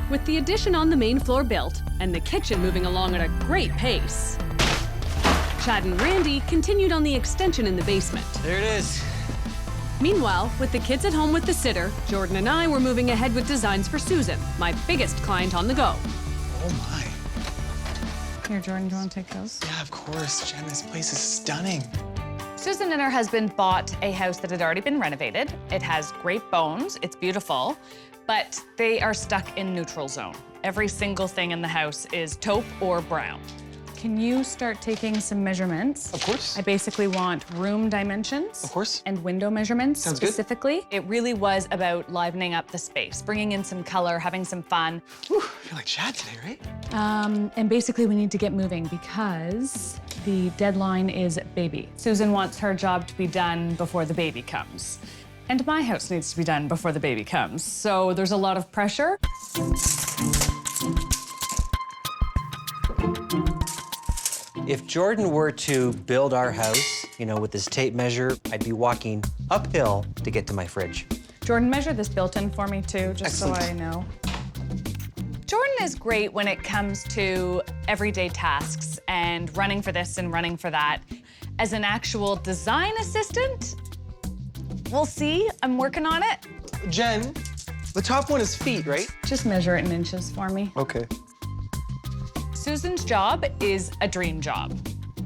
With the addition on the main floor built and the kitchen moving along at a great pace, Chad and Randy continued on the extension in the basement. There it is. Meanwhile, with the kids at home with the sitter, Jordan and I were moving ahead with designs for Susan, my biggest client on the go. Oh my. Here, Jordan, do you want to take those? Yeah, of course. Jen, this place is stunning. Susan and her husband bought a house that had already been renovated. It has great bones, it's beautiful, but they are stuck in neutral zone. Every single thing in the house is taupe or brown. Can you start taking some measurements? Of course. I basically want room dimensions. Of course. And window measurements Sounds good. specifically. It really was about livening up the space, bringing in some color, having some fun. Whew, I feel like Chad today, right? And basically we need to get moving because the deadline is baby. Susan wants her job to be done before the baby comes. And my house needs to be done before the baby comes. So there's a lot of pressure. If Jordan were to build our house, you know, with this tape measure, I'd be walking uphill to get to my fridge. Jordan, measure this built-in for me too, just so I know. Jordan is great when it comes to everyday tasks and running for this and running for that. As an actual design assistant, we'll see. I'm working on it. Jen, the top one is feet, right? Just measure it in inches for me. Okay. Susan's job is a dream job.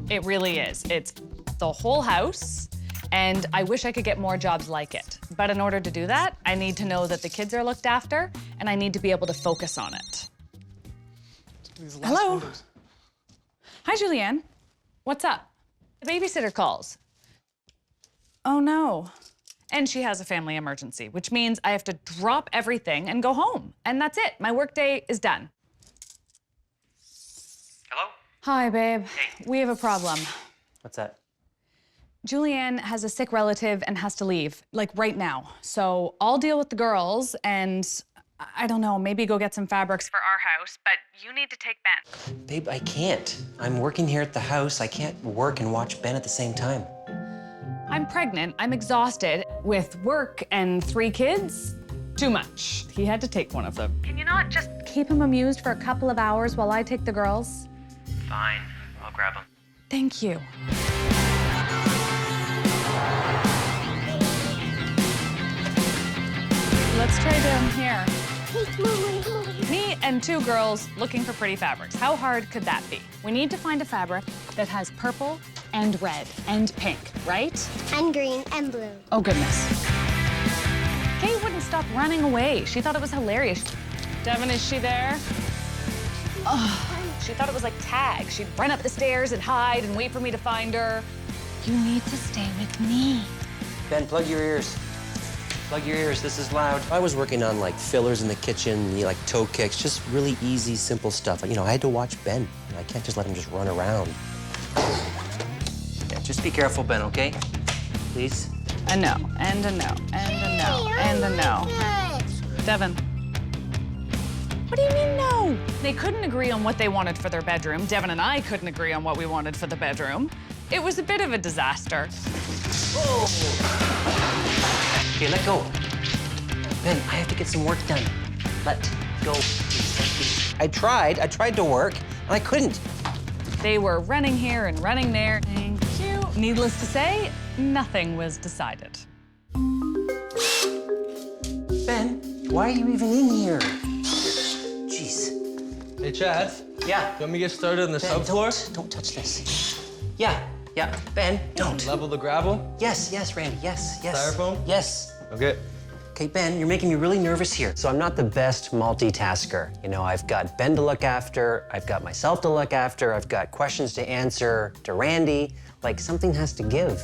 It really is. It's the whole house, and I wish I could get more jobs like it. But in order to do that, I need to know that the kids are looked after, and I need to be able to focus on it. Hello. Windows. Hi, Julianne. What's up? The babysitter calls. Oh, no. And she has a family emergency, which means I have to drop everything and go home. And that's it. My workday is done. Hello? Hi, babe. Hey. We have a problem. What's that? Julianne has a sick relative and has to leave, like right now. So I'll deal with the girls and I don't know, maybe go get some fabrics for our house, but you need to take Ben. Babe, I can't. I'm working here at the house. I can't work and watch Ben at the same time. I'm pregnant, I'm exhausted. With work and 3 kids, too much. He had to take one of them. Can you not just keep him amused for a couple of hours while I take the girls? Fine, I'll grab him. Thank you. Let's try down here. Me and 2 girls looking for pretty fabrics. How hard could that be? We need to find a fabric that has purple and red and pink, right? And green and blue. Oh, goodness. Kay wouldn't stop running away. She thought it was hilarious. Devin, is she there? Oh, she thought it was like tag. She'd run up the stairs and hide and wait for me to find her. You need to stay with me. Ben, plug your ears. Plug your ears, this is loud. I was working on like fillers in the kitchen, like toe kicks, just really easy, simple stuff. You know, I had to watch Ben. I can't just let him just run around. Yeah, just be careful, Ben, okay? Please. A no, and a no, and a no, and a no. Devin. What do you mean no? They couldn't agree on what they wanted for their bedroom. Devin and I couldn't agree on what we wanted for the bedroom. It was a bit of a disaster. Oh. Okay, let go. Ben, I have to get some work done. Let go. I tried to work, and I couldn't. They were running here and running there. Thank you. Needless to say, nothing was decided. Ben, why are you even in here? Jeez. Hey, Chad. Yeah. You want me to get started on the Ben, subfloor? don't touch this. Yeah. Ben, don't. Level the gravel? Yes, Randy, yes. Styrofoam? Yes. Okay. Okay, Ben, you're making me really nervous here. So I'm not the best multitasker. You know, I've got Ben to look after, I've got myself to look after, I've got questions to answer to Randy. Like, something has to give.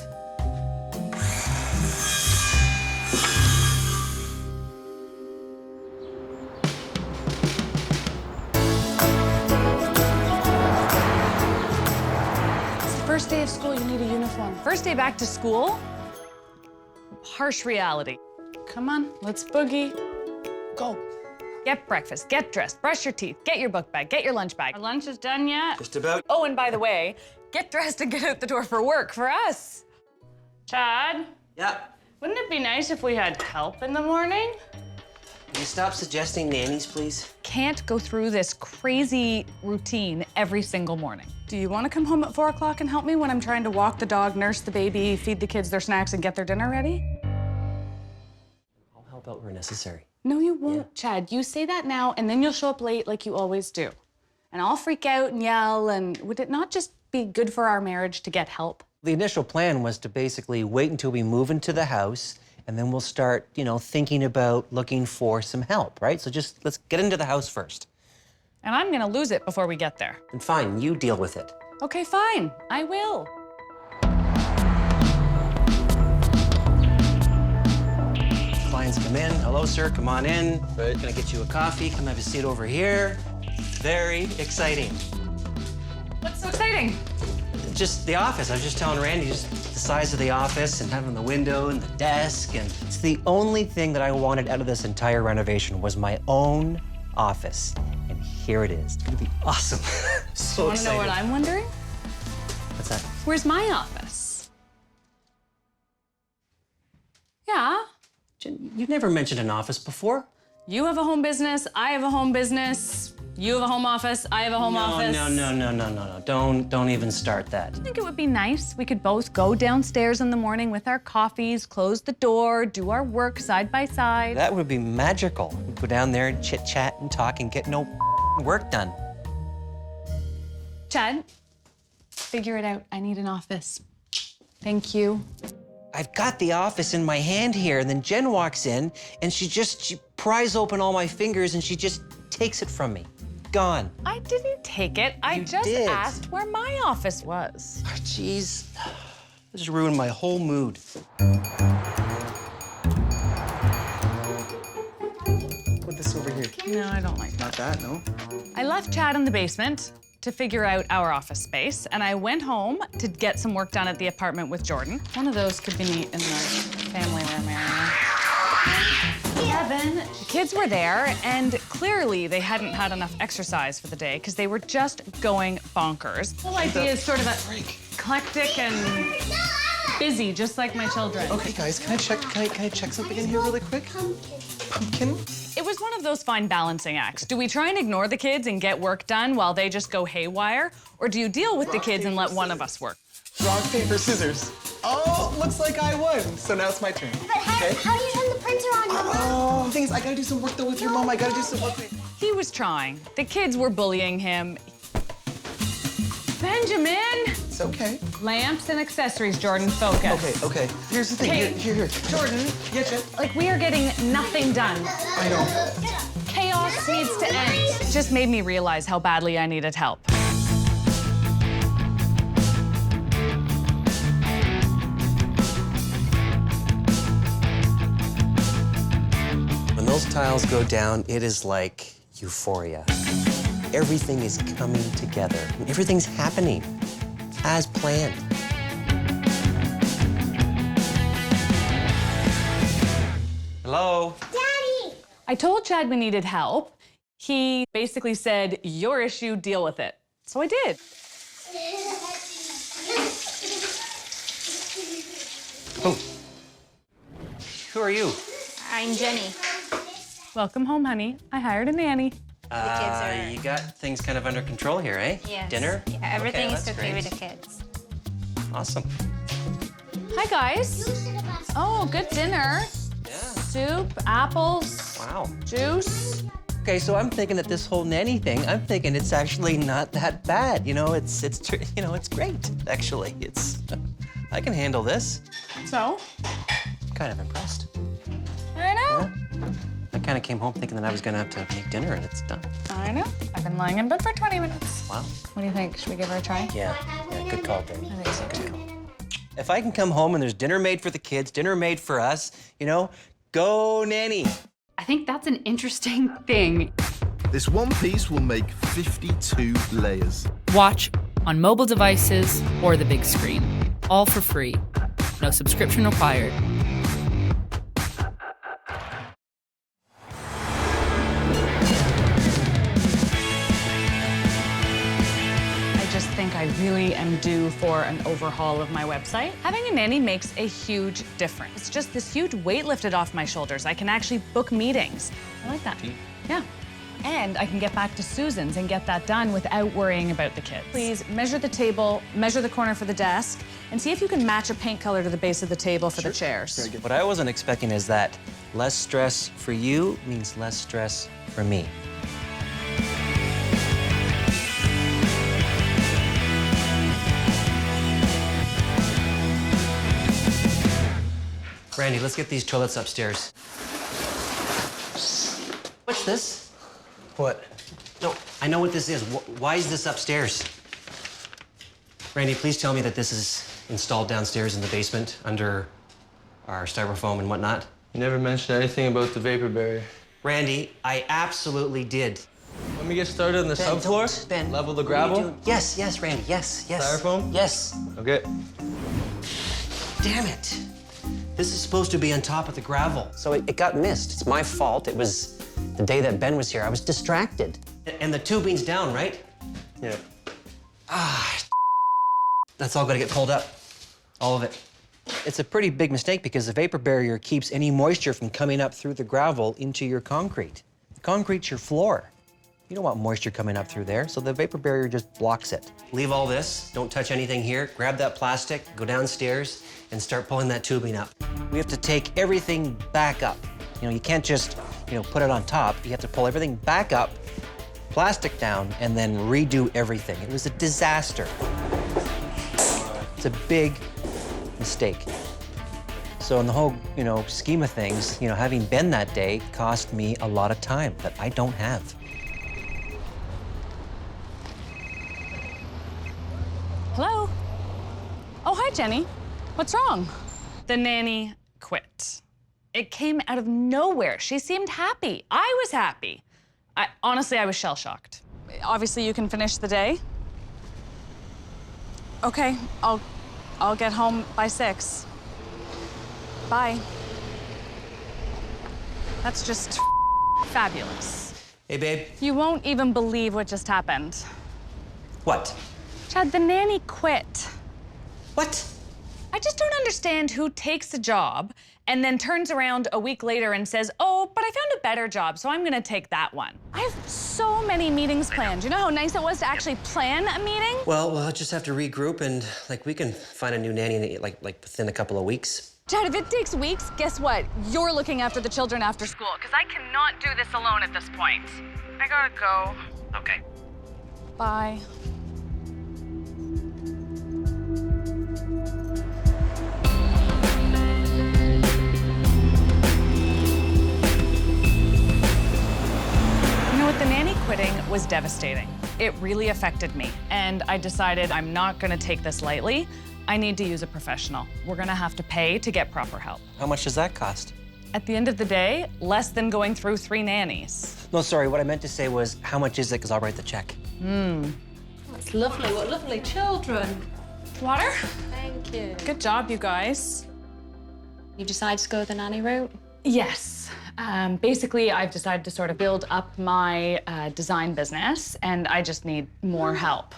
First day of school, you need a uniform. First day back to school? Harsh reality. Come on, let's boogie. Go. Get breakfast, get dressed, brush your teeth, get your book bag, get your lunch bag. Our lunch is done yet? Just about. Oh, and by the way, get dressed and get out the door for work for us. Chad? Yeah. Wouldn't it be nice if we had help in the morning? you stop suggesting nannies, please? Can't go through this crazy routine every single morning. Do you want to come home at 4 o'clock and help me when I'm trying to walk the dog, nurse the baby, feed the kids their snacks, and get their dinner ready? I'll help out where necessary. No, you won't, Chad. You say that now, and then you'll show up late like you always do. And I'll freak out and yell, and would it not just be good for our marriage to get help? The initial plan was to basically wait until we move into the house, and then we'll start, thinking about looking for some help, right? So just let's get into the house first. And I'm gonna lose it before we get there. And fine, you deal with it. Okay, fine, I will. Clients come in. Hello, sir, come on in. Right. Gonna get you a coffee. Come have a seat over here. Very exciting. What's so exciting? Just the office. I was just telling Randy, just the size of the office and having the window and the desk. And it's the only thing that I wanted out of this entire renovation was my own office. And here it is. It's gonna be awesome. So Wanna know what I'm wondering? What's that? Where's my office? Yeah. Jen, you've never mentioned an office before. You have a home business, I have a home business. You have a home office, I have a home office. No. Don't even start that. I think it would be nice. We could both go downstairs in the morning with our coffees, close the door, do our work side by side. That would be magical. We'd go down there and chit-chat and talk and get no work done. Chad, figure it out. I need an office. Thank you. I've got the office in my hand here, and then Jen walks in, and she pries open all my fingers, and she just takes it from me. Gone. I didn't take it. I You just did. asked where my office was. Oh, jeez. This has ruined my whole mood. Put this over here. No, I don't like that. Not that, no? I left Chad in the basement to figure out our office space, and I went home to get some work done at the apartment with Jordan. One of those could be neat in the family room area. Kevin, the kids were there, and clearly they hadn't had enough exercise for the day because they were just going bonkers. The whole idea is sort of eclectic and busy, just like my children. Okay, guys, can I check something in here really quick? Pumpkin? It was one of those fine balancing acts. Do we try and ignore the kids and get work done while they just go haywire? Or do you deal with the kids and let one of us work? Rock, paper, scissors. Oh, looks like I won. So now it's my turn. But how do you turn the printer on, Mama? Oh, the thing is, I gotta do some work though with your mom. I gotta do some work with... He was trying. The kids were bullying him. Benjamin! It's okay. Lamps and accessories, Jordan, focus. Okay. Here's the thing. Hey, Here. Jordan, Yeah, Jen. like we are getting nothing done. I know. Chaos needs to end. It just made me realize how badly I needed help. When those tiles go down, it is like euphoria. Everything is coming together. Everything's happening as planned. Hello? Daddy! I told Chad we needed help. He basically said, your issue, deal with it. So I did. Oh. Who are you? I'm Jenny. Welcome home, honey. I hired a nanny. You got things kind of under control here, eh? Yes. Dinner? Yeah, everything Okay, is that's okay great. with the kids. Awesome. Hi, guys. Oh, good dinner. Yeah. Soup, apples, Wow. juice. Okay, so I'm thinking that this whole nanny thing, I'm thinking it's actually not that bad. It's great, actually. I can handle this. So, I'm kind of impressed. I know. I kind of came home thinking that I was gonna have to make dinner and it's done. I know. I've been lying in bed for 20 minutes. Wow. What do you think? Should we give her a try? Yeah, good call, babe. I think so, too. If I can come home and there's dinner made for the kids, dinner made for us, go nanny. I think that's an interesting thing. This one piece will make 52 layers. Watch on mobile devices or the big screen. All for free. No subscription required. I just think I really am due for an overhaul of my website. Having a nanny makes a huge difference. It's just this huge weight lifted off my shoulders. I can actually book meetings. I like that. Yeah. And I can get back to Susan's and get that done without worrying about the kids. Please measure the table, measure the corner for the desk, and see if you can match a paint color to the base of the table for the chairs. Very good. What I wasn't expecting is that less stress for you means less stress for me. Randy, let's get these toilets upstairs. What's this? What? No, I know what this is. Why is this upstairs? Randy, please tell me that this is installed downstairs in the basement under our styrofoam and whatnot. You never mentioned anything about the vapor barrier. Randy, I absolutely did. Let me get started on the Ben, subfloor. Ben, Level the what are you gravel. doing? Yes, yes, Randy, yes, yes. Styrofoam? Yes. Okay. Damn it. This is supposed to be on top of the gravel. So it got missed. It's my fault. It was the day that Ben was here. I was distracted. And the tubing's down, right? Yeah. That's all gotta get pulled up. All of it. It's a pretty big mistake because the vapor barrier keeps any moisture from coming up through the gravel into your concrete. Concrete's your floor. You don't want moisture coming up through there, so the vapor barrier just blocks it. Leave all this, don't touch anything here, grab that plastic, go downstairs, and start pulling that tubing up. We have to take everything back up. You know, you can't just, put it on top. You have to pull everything back up, plastic down, and then redo everything. It was a disaster. It's a big mistake. So in the whole, scheme of things, having been that day cost me a lot of time that I don't have. Hello? Oh, hi, Jenny. What's wrong? The nanny quit. It came out of nowhere. She seemed happy. I was happy. Honestly, I was shell-shocked. Obviously, you can finish the day. Okay, I'll get home by 6. Bye. That's just fabulous. Hey, babe. You won't even believe what just happened. What? Chad, the nanny quit. What? I just don't understand who takes a job and then turns around a week later and says, oh, but I found a better job, so I'm gonna take that one. I have so many meetings planned. You know how nice it was to actually plan a meeting? Well, we'll just have to regroup and, we can find a new nanny, like within a couple of weeks. Chad, if it takes weeks, guess what? You're looking after the children after school, because I cannot do this alone at this point. I gotta go. Okay. Bye. The nanny quitting was devastating. It really affected me, and I decided I'm not gonna take this lightly. I need to use a professional. We're gonna have to pay to get proper help. How much does that cost? At the end of the day, less than going through 3 nannies. No, sorry, what I meant to say was, how much is it? Because I'll write the check. That's lovely. What lovely children. Water? Thank you. Good job, you guys. You decided to go the nanny route? Yes. Basically, I've decided to sort of build up my design business, and I just need more help.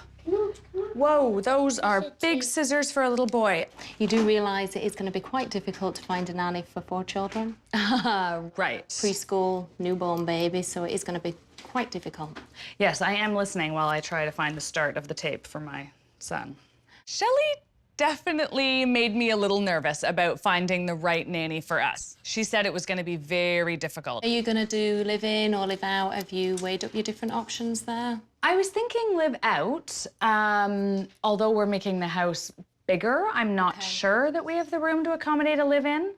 Whoa, those are big scissors for a little boy. You do realise it is going to be quite difficult to find a nanny for 4 children? Right. Preschool, newborn baby, so it is going to be quite difficult. Yes, I am listening while I try to find the start of the tape for my son. Shelley definitely made me a little nervous about finding the right nanny for us. She said it was going to be very difficult. Are you going to do live in or live out? Have you weighed up your different options there? I was thinking live out. Although we're making the house bigger, I'm not sure that we have the room to accommodate a live in.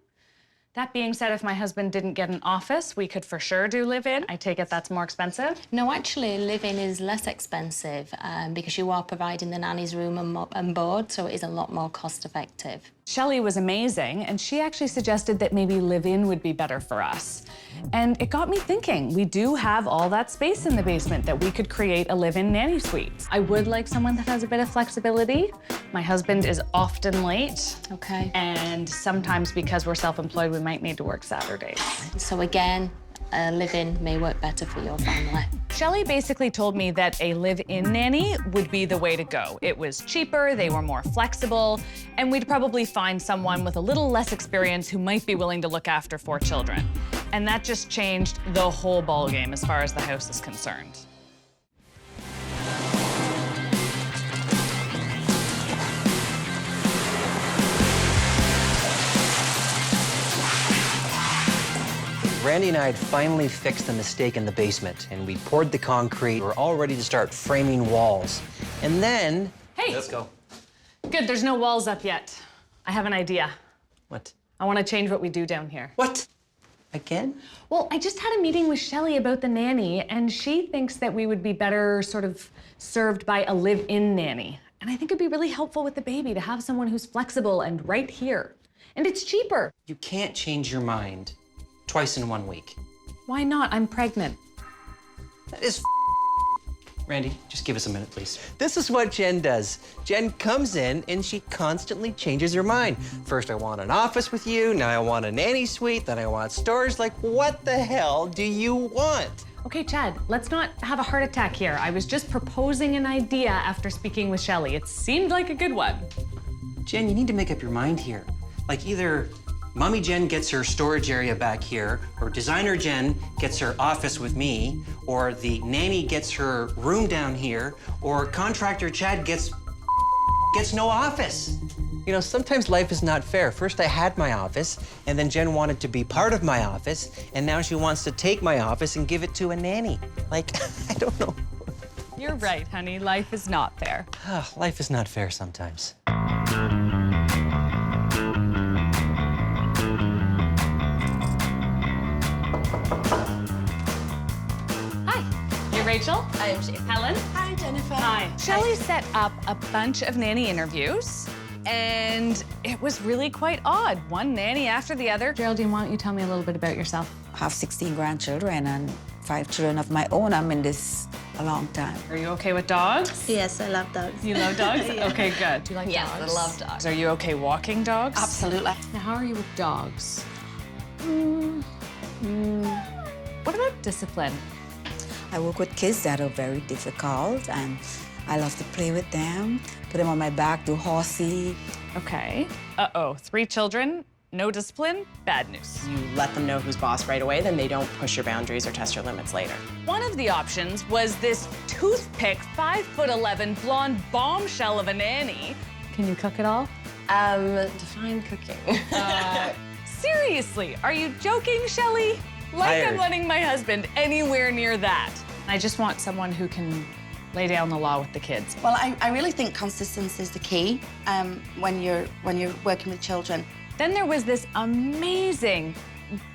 That being said, if my husband didn't get an office, we could for sure do live in. I take it that's more expensive? No, actually, live in is less expensive because you are providing the nanny's room and board, so it is a lot more cost effective. Shelley was amazing, and she actually suggested that maybe live-in would be better for us. And it got me thinking, we do have all that space in the basement that we could create a live-in nanny suite. I would like someone that has a bit of flexibility. My husband is often late. Okay. And sometimes because we're self-employed, we might need to work Saturdays. So again, a live-in may work better for your family. Shelley basically told me that a live-in nanny would be the way to go. It was cheaper, they were more flexible, and we'd probably find someone with a little less experience who might be willing to look after 4 children. And that just changed the whole ballgame as far as the house is concerned. Randy and I had finally fixed the mistake in the basement, and we poured the concrete. We're all ready to start framing walls. And then... Hey! Let's go. Good, there's no walls up yet. I have an idea. What? I want to change what we do down here. What? Again? Well, I just had a meeting with Shelley about the nanny, and she thinks that we would be better sort of served by a live-in nanny. And I think it'd be really helpful with the baby to have someone who's flexible and right here. And it's cheaper. You can't change your mind twice in 1 week. Why not? I'm pregnant. That is Randy, just give us a minute, please. This is what Jen does. Jen comes in and she constantly changes her mind. First, I want an office with you. Now I want a nanny suite. Then I want storage. Like, what the hell do you want? Okay, Chad, let's not have a heart attack here. I was just proposing an idea after speaking with Shelley. It seemed like a good one. Jen, you need to make up your mind here. Like, either Mommy Jen gets her storage area back here, or Designer Jen gets her office with me, or the nanny gets her room down here, or Contractor Chad gets no office. You know, sometimes life is not fair. First I had my office, and then Jen wanted to be part of my office, and now she wants to take my office and give it to a nanny. Like, I don't know. You're right, honey. Life is not fair. Life is not fair sometimes. Rachel. I'm Shane. Helen. Hi, Jennifer. Hi. Shelley set up a bunch of nanny interviews, and it was really quite odd. One nanny after the other. Geraldine, why don't you tell me a little bit about yourself? I have 16 grandchildren and 5 children of my own. I'm in this a long time. Are you okay with dogs? Yes, I love dogs. You love dogs? Yeah. Okay, good. Do you like dogs? Yes, I love dogs. Are you okay walking dogs? Absolutely. Now, how are you with dogs? What about discipline? I work with kids that are very difficult, and I love to play with them, put them on my back, do horsey. Okay. Uh-oh, 3 children, no discipline, bad news. You let them know who's boss right away, then they don't push your boundaries or test your limits later. One of the options was this toothpick, 5'11", blonde bombshell of a nanny. Can you cook at all? Define cooking. Seriously, are you joking, Shelley? Like I'm letting my husband anywhere near that. I just want someone who can lay down the law with the kids. Well, I really think consistency is the key when you're working with children. Then there was this amazing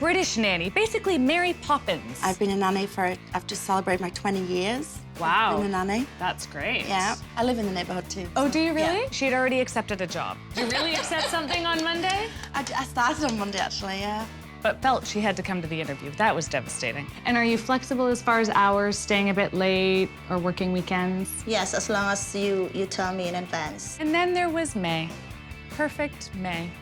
British nanny, basically Mary Poppins. I've been a nanny I've just celebrated my 20 years. Wow. I've been a nanny. That's great. Yeah. I live in the neighborhood too. Oh, do you really? Yeah. She'd already accepted a job. Did you really accept something on Monday? I started on Monday, actually, yeah. But felt she had to come to the interview. That was devastating. And are you flexible as far as hours, staying a bit late, or working weekends? Yes, as long as you tell me in advance. And then there was May. Perfect May.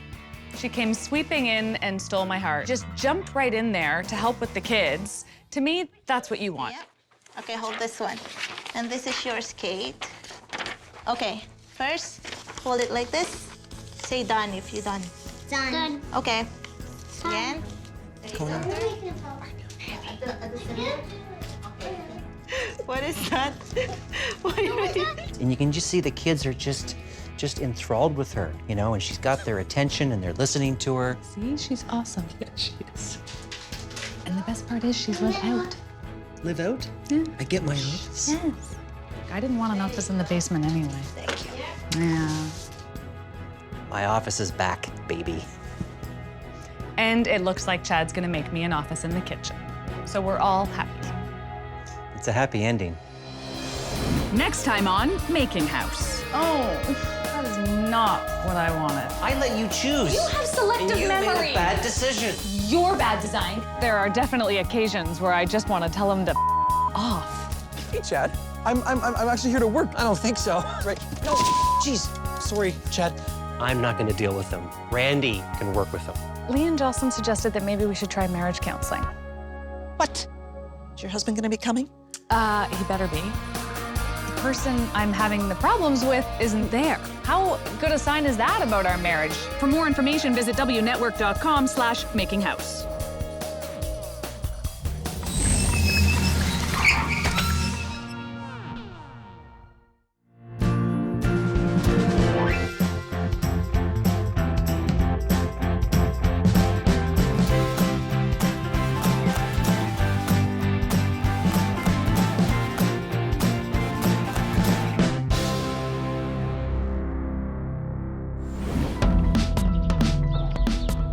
She came sweeping in and stole my heart. Just jumped right in there to help with the kids. To me, that's what you want. Yeah. Okay, hold this one. And this is your skate. Okay, first, hold it like this. Say done if you're done. Done. Okay. Again. What is that? What are you doing? And you can just see the kids are just enthralled with her, you know, and she's got their attention and they're listening to her. See, she's awesome. Yeah, she is. And the best part is she's let out. Live out? Yeah. I get my office. Yes. I didn't want an office in the basement anyway. Thank you. Yeah. My office is back, baby. And it looks like Chad's gonna make me an office in the kitchen. So we're all happy. It's a happy ending. Next time on Making House. Oh, that is not what I wanted. I let you choose. You have selective and you memory. made a bad decision. Your bad design. There are definitely occasions where I just want to tell him to off. Hey, Chad. I'm actually here to work. I don't think so. Right? No, jeez. Sorry, Chad. I'm not going to deal with them. Randy can work with them. Lee and Jocelyn suggested that maybe we should try marriage counseling. What? Is your husband gonna be coming? He better be. The person I'm having the problems with isn't there. How good a sign is that about our marriage? For more information, visit wnetwork.com/makinghouse.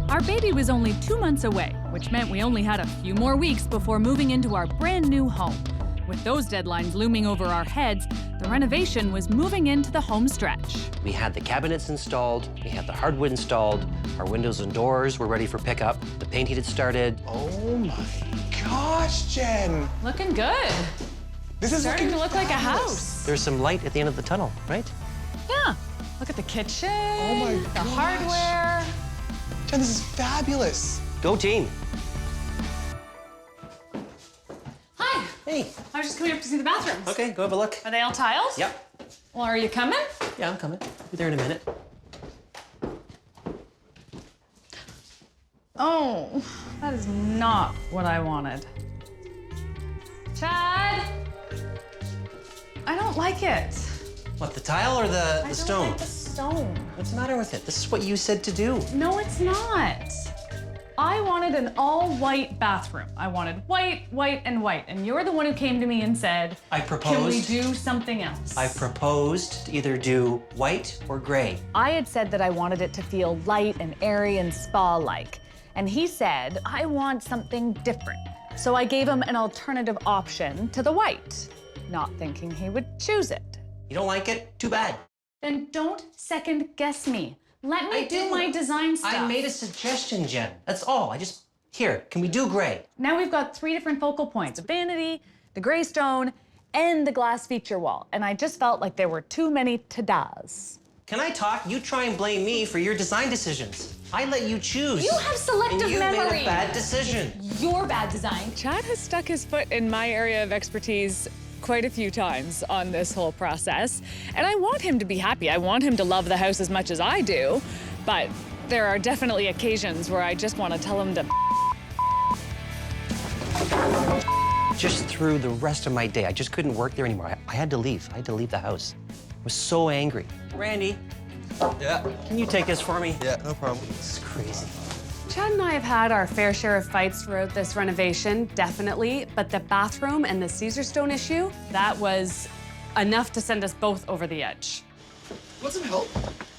Our baby was only 2 months away, which meant we only had a few more weeks before moving into our brand new home. With those deadlines looming over our heads, the renovation was moving into the home stretch. We had the cabinets installed, we had the hardwood installed, our windows and doors were ready for pickup, the paint heat had started. Oh my gosh, Jen. Looking good. This is starting to look like a fabulous. house. There's some light at the end of the tunnel, right? Yeah. Look at the kitchen. Oh my the gosh. hardware. Jen, this is fabulous. Go team. Hi. Hey. I was just coming up to see the bathrooms. Okay, go have a look. Are they all tiled? Yep. Well, are you coming? Yeah, I'm coming. Be there in a minute. Oh, that is not what I wanted. Chad! I don't like it. What, the tile or the stone? I don't like the stone. What's the matter with it? This is what you said to do. No, it's not. I wanted an all-white bathroom. I wanted white, white, and white. And you're the one who came to me and said, I proposed. can we do something else? I proposed to either do white or gray. I had said that I wanted it to feel light and airy and spa-like. And he said, I want something different. So I gave him an alternative option to the white, not thinking he would choose it. You don't like it? Too bad. Then don't second guess me. Let me do my design stuff. I made a suggestion, Jen. That's all. Here, can we do gray? Now we've got 3 different focal points: the vanity, the gray stone, and the glass feature wall. And I just felt like there were too many ta-das. Can I talk? You try and blame me for your design decisions. I let you choose. You have selective and you memory. made a bad decision. Your bad design. Chad has stuck his foot in my area of expertise quite a few times on this whole process, and I want him to be happy. I want him to love the house as much as I do, but there are definitely occasions where I just want to tell him to Just through the rest of my day, I just couldn't work there anymore. I had to leave. I had to leave the house. I was so angry. Randy. Yeah. Can you take this for me? Yeah, no problem. This is crazy. Chad and I have had our fair share of fights throughout this renovation, definitely, but the bathroom and the Caesar stone issue, that was enough to send us both over the edge. Want some help?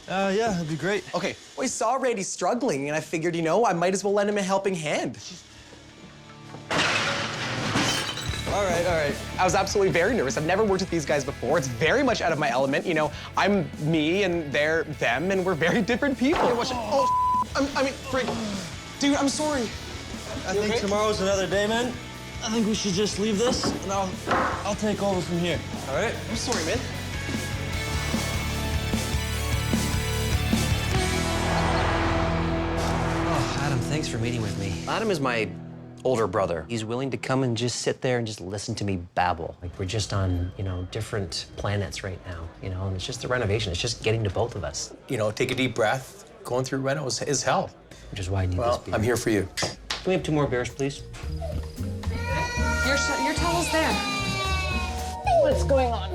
Yeah, that'd be great. Okay, well, I saw Randy struggling, and I figured, I might as well lend him a helping hand. All right. I was absolutely very nervous. I've never worked with these guys before. It's very much out of my element. I'm me and they're them, and we're very different people. Freak. Dude, I'm sorry. I think tomorrow's another day, man. I think we should just leave this, and I'll take over from here. All right? I'm sorry, man. Oh, Adam, thanks for meeting with me. Adam is my older brother. He's willing to come and just sit there and just listen to me babble. Like we're just on, different planets right now, and it's just the renovation. It's just getting to both of us. Take a deep breath. Going through Reno is hell. Which is why I need this beer. I'm here for you. Can we have 2 more beers, please? Your towel's there. What's going on?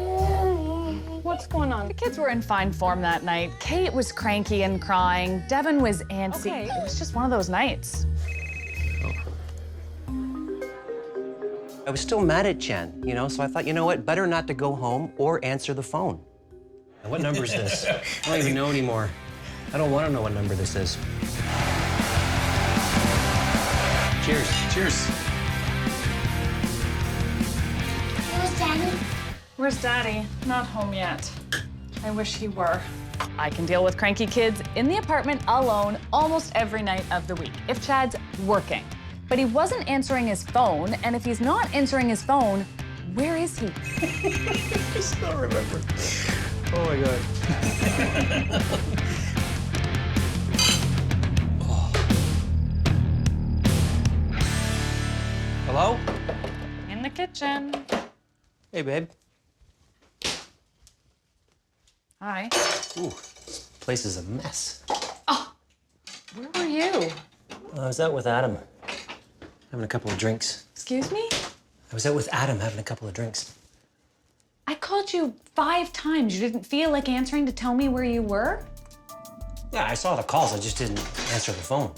What's going on? The kids were in fine form that night. Kate was cranky and crying. Devin was antsy. Okay. It was just one of those nights. I was still mad at Jen, so I thought, you know what? Better not to go home or answer the phone. And what number is this? I don't even know anymore. I don't want to know what number this is. Cheers. Cheers. Where's Daddy? Where's Daddy? Not home yet. I wish he were. I can deal with cranky kids in the apartment alone almost every night of the week, if Chad's working. But he wasn't answering his phone, and if he's not answering his phone, where is he? I still remember. Oh my God. Hello? Hello? In the kitchen. Hey, babe. Hi. Ooh, this place is a mess. Where were you? I was out with Adam, having a couple of drinks. Excuse me? I was out with Adam having a couple of drinks. I called you 5 times. You didn't feel like answering to tell me where you were? Yeah, I saw the calls, I just didn't answer the phone.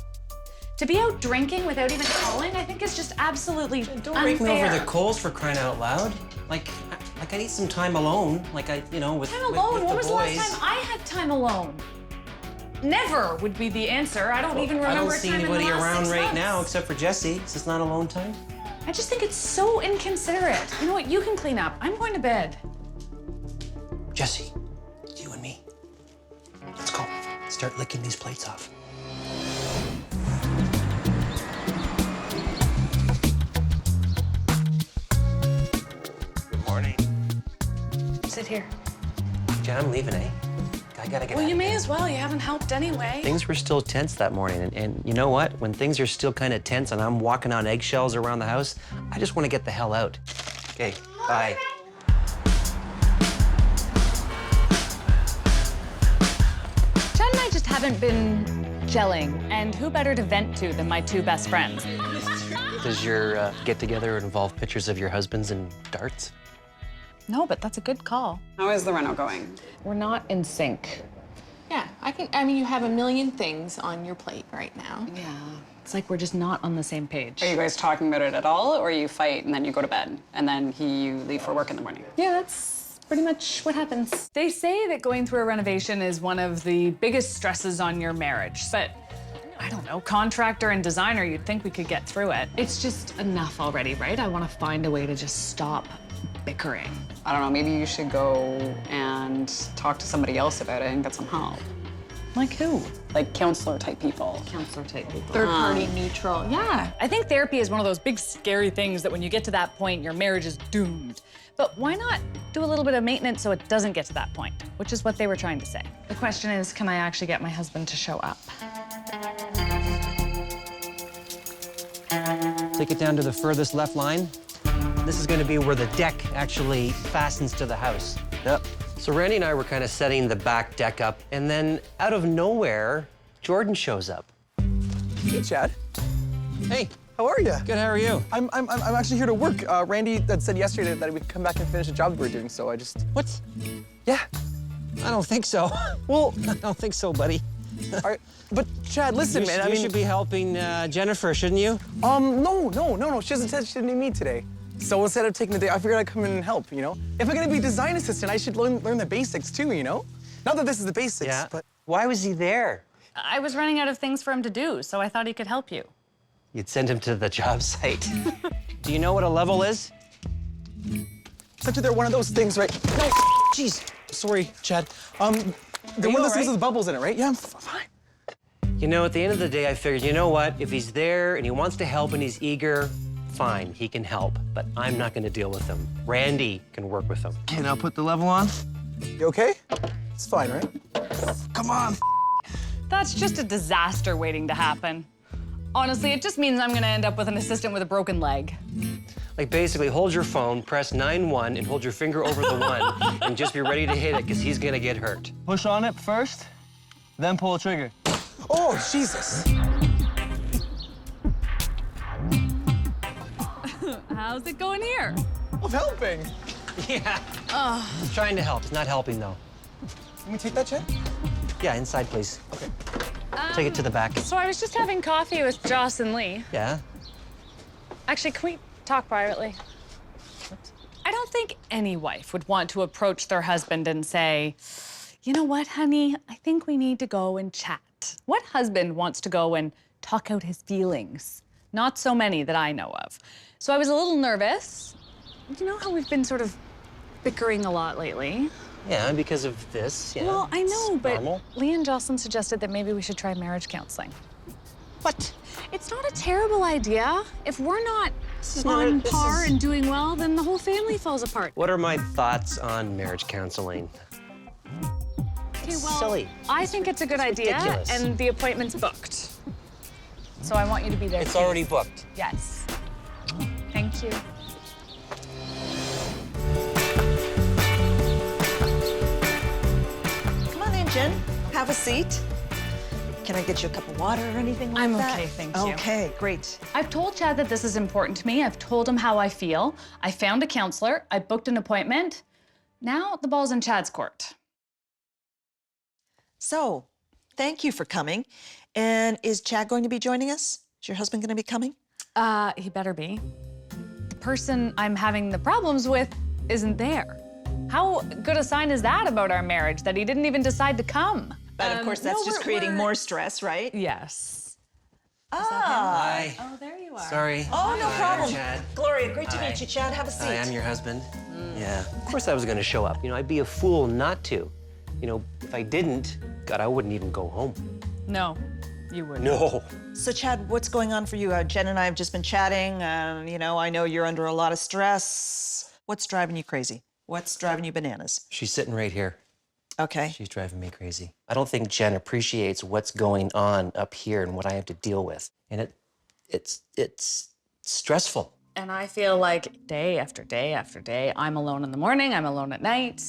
To be out drinking without even calling, I think is just absolutely Don't unfair. rake me over the coals for crying out loud. Like I need some time alone. Like with Time with alone? the When was the boys. last time I had time alone? Never would be the answer. I don't even remember I don't a see time anybody in the last around 6 right months. now except for Jesse. Is this not alone time? I just think it's so inconsiderate. You know what? You can clean up. I'm going to bed. Jesse, it's you and me. Let's go. Start licking these plates off. Good morning. Sit here. Jen, I'm leaving, eh? I gotta get Well, out you of may here. as well. You haven't helped anyway. Things were still tense that morning, and you know what? When things are still kind of tense and I'm walking on eggshells around the house, I just want to get the hell out. Okay, bye. Chad and I just haven't been gelling, and who better to vent to than my 2 best friends? Does your get-together involve pictures of your husbands and darts? No, but that's a good call. How is the reno going? We're not in sync. Yeah, I mean, you have a million things on your plate right now. Yeah. It's like we're just not on the same page. Are you guys talking about it at all, or you fight and then you go to bed, and then you leave for work in the morning? Yeah, that's pretty much what happens. They say that going through a renovation is one of the biggest stresses on your marriage, but I don't know, contractor and designer, you'd think we could get through it. It's just enough already, right? I want to find a way to just stop bickering. I don't know, maybe you should go and talk to somebody else about it and get some help. Like who? Like counselor type people. Counselor type people. Third party neutral. Yeah. I think therapy is one of those big scary things that when you get to that point, your marriage is doomed. But why not do a little bit of maintenance so it doesn't get to that point, which is what they were trying to say. The question is, can I actually get my husband to show up? Take it down to the furthest left line. This is going to be where the deck actually fastens to the house. Yep. So Randy and I were kind of setting the back deck up, and then out of nowhere, Jordan shows up. Hey, Chad. Hey. How are you? Good, how are you? I'm actually here to work. Randy had said yesterday that we'd come back and finish a job we were doing, so I just... What? Yeah. I don't think so. Well... I don't think so, buddy. All right, but Chad, listen, man, You should be helping Jennifer, shouldn't you? No. She hasn't said she didn't need me today. So instead of taking the day, I figured I'd come in and help, you know? If I'm gonna be a design assistant, I should learn the basics too, you know? Not that this is the basics, but... Why was he there? I was running out of things for him to do, so I thought he could help you. You'd send him to the job site. Do you know what a level is? Essentially, they're one of those things, right? No, jeez. Sorry, Chad. They're one of those things with bubbles in it, right? Yeah, I'm fine. You know, at the end of the day, I figured, you know what? If he's there and he wants to help and he's eager, fine, he can help. But I'm not going to deal with him. Randy can work with him. Okay, now put the level on. You okay? It's fine, right? Come on. That's just a disaster waiting to happen. Honestly, it just means I'm gonna end up with an assistant with a broken leg. Like, basically, hold your phone, press 9-1, and hold your finger over the 1, and just be ready to hit it, because he's going to get hurt. Push on it first, then pull the trigger. Oh, Jesus. How's it going here? I'm helping. Yeah. I'm trying to help. It's not helping, though. Can we take that, Chad? Yeah, inside, please. Okay. Take it to the back. So I was just having coffee with Joss and Lee. Yeah? Actually, can we talk privately? I don't think any wife would want to approach their husband and say, you know what, honey, I think we need to go and chat. What husband wants to go and talk out his feelings? Not so many that I know of. So I was a little nervous. You know how we've been sort of bickering a lot lately? Yeah, because of this, yeah. Well, I know, but normal. Lee and Jocelyn suggested that maybe we should try marriage counseling. What? It's not a terrible idea. If we're not not on a- this par is- and doing well, then the whole family falls apart. What are my thoughts on marriage counseling? Okay, well, Silly. I think it's a good idea, ridiculous. and the appointment's booked. So I want you to be there. It's too. already booked. Yes. Thank Thank you. Come on in, Jen. Have a seat. Can I get you a cup of water or anything like I'm that? okay, thank you. Okay, great. I've told Chad that this is important to me. I've told him how I feel. I found a counselor. I booked an appointment. Now the ball's in Chad's court. So, thank you for coming. And is Chad going to be joining us? Is your husband going to be coming? He better be. The person I'm having the problems with isn't there. How good a sign is that about our marriage, that he didn't even decide to come? But of course, that's just creating more stress, right? Yes. Hi. Oh, there you are. Sorry. Oh, no Hi, problem. Chad. Gloria, great to Hi. meet you, Chad. Have a seat. Hi, I'm your husband. Yeah, of course I was gonna show up. You know, I'd be a fool not to. You know, if I didn't, God, I wouldn't even go home. No, you wouldn't. No. So, Chad, what's going on for you? Jen and I have just been chatting. You know, I know you're under a lot of stress. What's driving you crazy? What's driving you bananas? She's sitting right here. Okay. She's driving me crazy. I don't think Jen appreciates what's going on up here and what I have to deal with. And it's stressful. And I feel like day after day after day, I'm alone in the morning, I'm alone at night.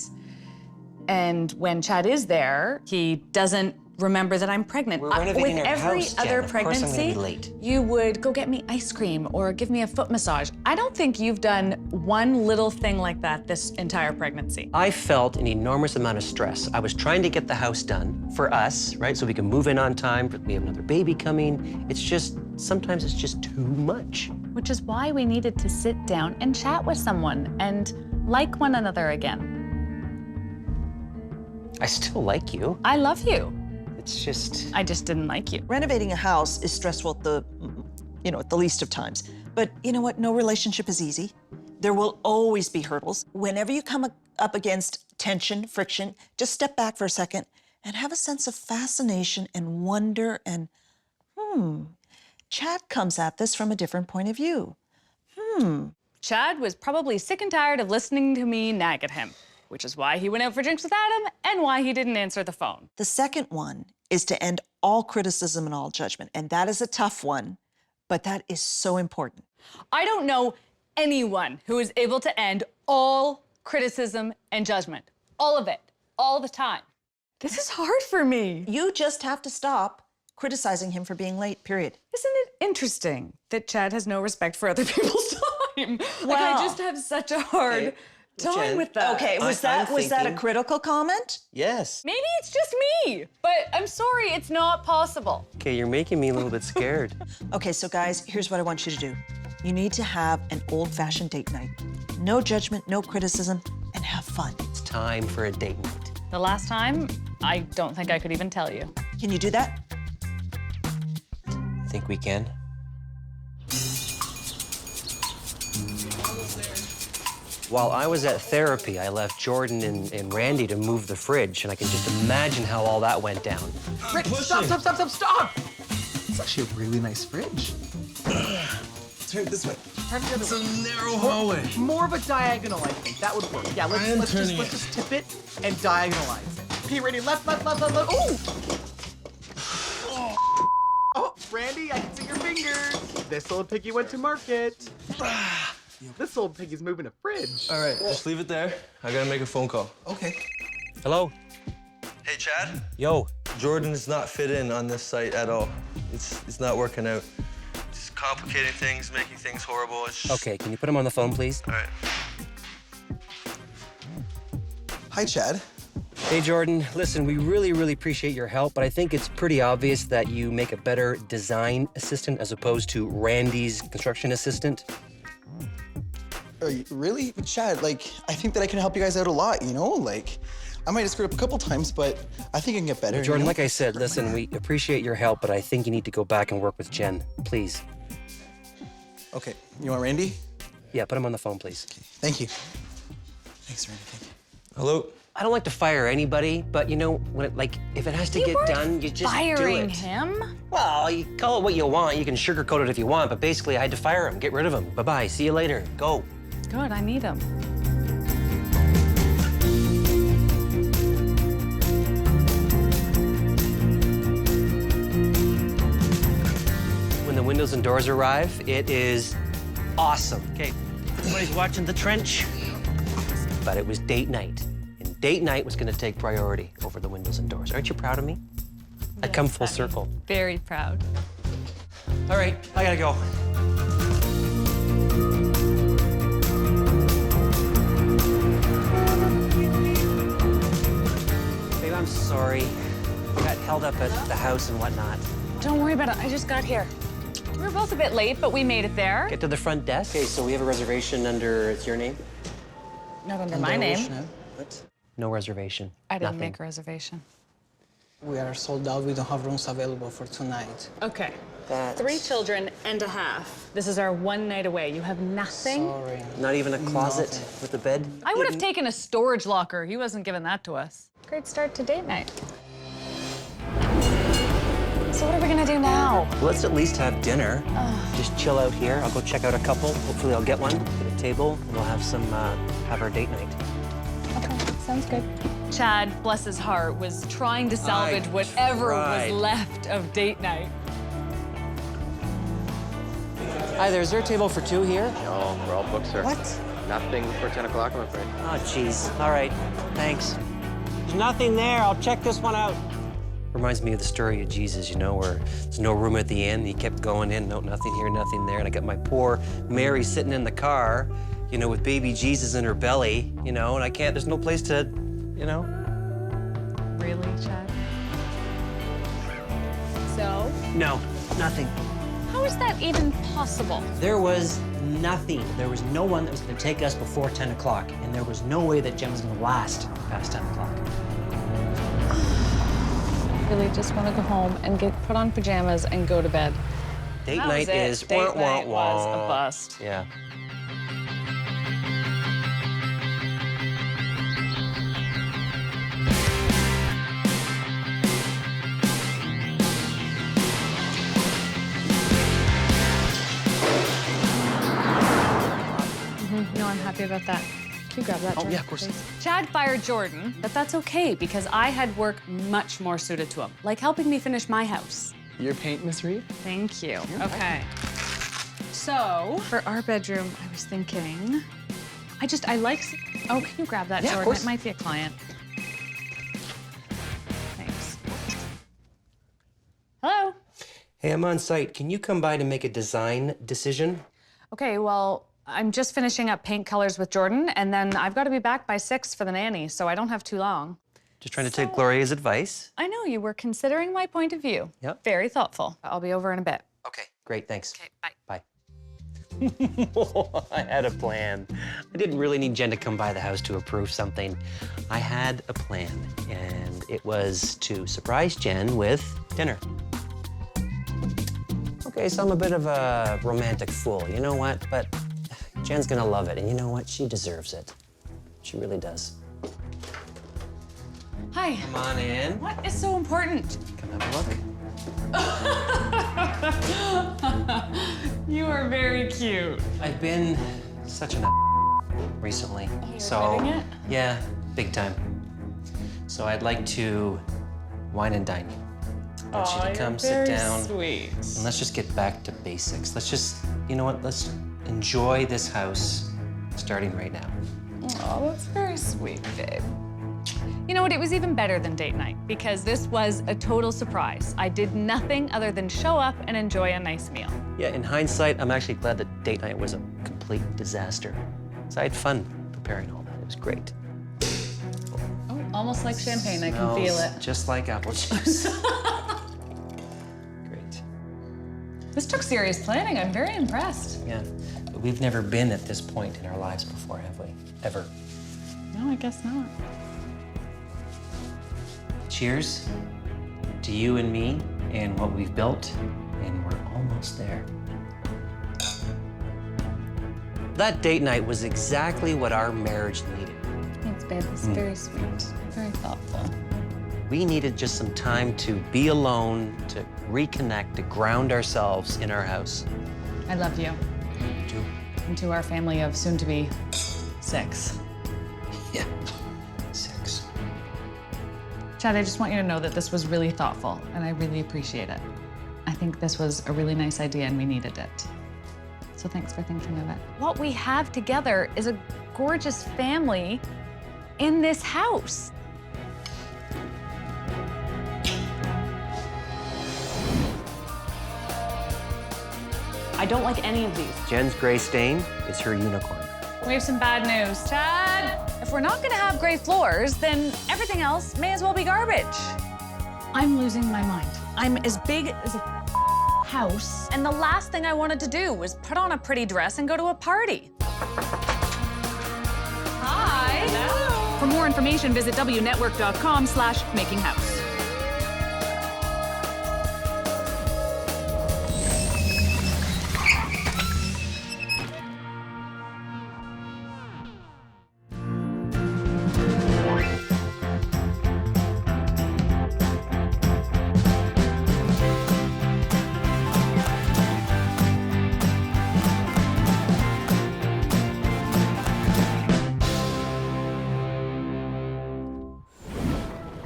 And when Chad is there, he doesn't remember that I'm pregnant. We're renovating With our every house, other Jen. Of course I'm gonna pregnancy, be late. you would go get me ice cream or give me a foot massage. I don't think you've done one little thing like that this entire pregnancy. I felt an enormous amount of stress. I was trying to get the house done for us, right? So we can move in on time, but we have another baby coming. It's just, sometimes it's just too much. Which is why we needed to sit down and chat with someone and like one another again. I still like you. I love you. It's just... I just didn't like you. Renovating a house is stressful at the, at the least of times. But you know what? No relationship is easy. There will always be hurdles. Whenever you come up against tension, friction, just step back for a second and have a sense of fascination and wonder and, Chad comes at this from a different point of view. Chad was probably sick and tired of listening to me nag at him, which is why he went out for drinks with Adam and why he didn't answer the phone. The second one is to end all criticism and all judgment. And that is a tough one, but that is so important. I don't know anyone who is able to end all criticism and judgment. All of it, all the time. This is hard for me. You just have to stop criticizing him for being late, period. Isn't it interesting that Chad has no respect for other people's time? Like, I just have such a hard time Jen, with that. Okay, was that a critical comment? Yes. Maybe it's just me, but I'm sorry, it's not possible. Okay, you're making me a little bit scared. Okay, so guys, here's what I want you to do. You need to have an old-fashioned date night. No judgment, no criticism, and have fun. It's time for a date night. The last time, I don't think I could even tell you. Can you do that? I think we can. While I was at therapy, I left Jordan and Randy to move the fridge, and I can just imagine how all that went down. Rick, stop! It's actually a really nice fridge. Turn it this way. Turn it the other It's way. a narrow hallway. More of a diagonal, I think. That would work. Yeah, let's just tip it and diagonalize it. Okay, ready? Left. Ooh! Oh, Randy, I can see your fingers. This old piggy went to market. This old piggy's moving a fridge. All right, just leave it there. I gotta make a phone call. Okay. Hello? Hey, Chad. Yo. Jordan is not fit in on this site at all. It's not working out. Just complicating things, making things horrible. It's just... Okay, can you put him on the phone, please? All right. Hi, Chad. Hey, Jordan. Listen, we really, really appreciate your help, but I think it's pretty obvious that you make a better design assistant as opposed to Randy's construction assistant. Really? Chad, I think that I can help you guys out a lot, I might have screwed up a couple times, but I think I can get better. Jordan, like I said, listen, we appreciate your help, but I think you need to go back and work with Jen, please. Okay, you want Randy? Yeah, put him on the phone, please. Okay. Thank you. Thanks, Randy. Thank you. Hello? I don't like to fire anybody, but when if it has to get done, you just do it. Firing him? Well, you call it what you want. You can sugarcoat it if you want, but basically I had to fire him, get rid of him. Bye-bye, see you later, go. Good, I need him. When the windows and doors arrive, it is awesome. Okay, everybody's watching The Trench. But it was date night. And date night was gonna take priority over the windows and doors. Aren't you proud of me? I come full circle. Very proud. All right, I gotta go. Babe, I'm sorry. I got held up at the house and whatnot. Don't worry about it. I just got here. We were both a bit late, but we made it there. Get to the front desk. Okay, so we have a reservation under, it's your name? Not under my name. What? No reservation. I didn't Nothing. make a reservation. We are sold out. We don't have rooms available for tonight. Okay. 3 children and a half. This is our one night away. You have nothing? Sorry. Not even a closet with a bed? I would have taken a storage locker. He wasn't giving that to us. Great start to date night. So what are we gonna do now? Let's at least have dinner. Just chill out here. I'll go check out a couple. Hopefully I'll get one, get a table, and we'll have some, have our date night. Okay, sounds good. Chad, bless his heart, was trying to salvage whatever was left of date night. Hi there, is there a table for 2 here? No, we're all booked, sir. What? Nothing before 10 o'clock, I'm afraid. Oh, jeez. All right, thanks. There's nothing there. I'll check this one out. Reminds me of the story of Jesus, you know, where there's no room at the inn. He kept going in, no, nothing here, nothing there. And I got my poor Mary sitting in the car, you know, with baby Jesus in her belly, you know, and I can't, there's no place to, you know. Really, Chad? So? No, nothing. How is that even possible? There was nothing. There was no one that was going to take us before 10 o'clock, and there was no way that Jen was going to last past 10 o'clock. I really just want to go home and get put on pajamas and go to bed. Date That night was it. is Date night was a bust. Yeah. No, I'm happy about that. Can you grab that, Jordan? yeah, of course. Please? Chad fired Jordan, but that's okay because I had work much more suited to him, like helping me finish my house. Your paint, Miss Reed? Thank you. Okay. So, for our bedroom, I was thinking, I like, oh, can you grab that, Yeah, of Jordan? course. It might be a client. Thanks. Hello? Hey, I'm on site. Can you come by to make a design decision? Okay, well, I'm just finishing up paint colors with Jordan, and then I've got to be back by 6 for the nanny, so I don't have too long. Just trying to take Gloria's advice. I know you were considering my point of view. Yep. Very thoughtful. I'll be over in a bit. Okay, great, thanks. Okay, bye. Bye. I had a plan. I didn't really need Jen to come by the house to approve something. I had a plan, and it was to surprise Jen with dinner. Okay, so I'm a bit of a romantic fool, you know what? But Jen's gonna love it, and you know what? She deserves it. She really does. Hi. Come on in. What is so important? Come have a look. You are very cute. I've been such an recently. admitting it? Yeah, big time. So I'd like to wine and dine you. I want you to come sit down. Sweet. And let's just get back to basics. Let's just, you know what? Let's enjoy this house starting right now. Oh, that's very sweet, babe. You know what? It was even better than date night because this was a total surprise. I did nothing other than show up and enjoy a nice meal. Yeah, in hindsight, I'm actually glad that date night was a complete disaster. So I had fun preparing all that. It was great. Oh, almost like champagne. I can feel it. Smells just like apple juice. Great. This took serious planning. I'm very impressed. Yeah, but we've never been at this point in our lives before, have we? Ever. No, I guess not. Cheers to you and me and what we've built, and we're almost there. That date night was exactly what our marriage needed. Thanks, babe. It's very sweet. Very thoughtful. We needed just some time to be alone, to reconnect, to ground ourselves in our house. I love you. You too. And to our family of soon-to-be 6. Yeah, 6. Chad, I just want you to know that this was really thoughtful, and I really appreciate it. I think this was a really nice idea, and we needed it. So thanks for thinking of it. What we have together is a gorgeous family in this house. I don't like any of these. Jen's gray stain is her unicorn. We have some bad news. Chad, if we're not gonna have gray floors, then everything else may as well be garbage. I'm losing my mind. I'm as big as a house, and the last thing I wanted to do was put on a pretty dress and go to a party. Hi. Hello. For more information, visit wnetwork.com/makinghouse.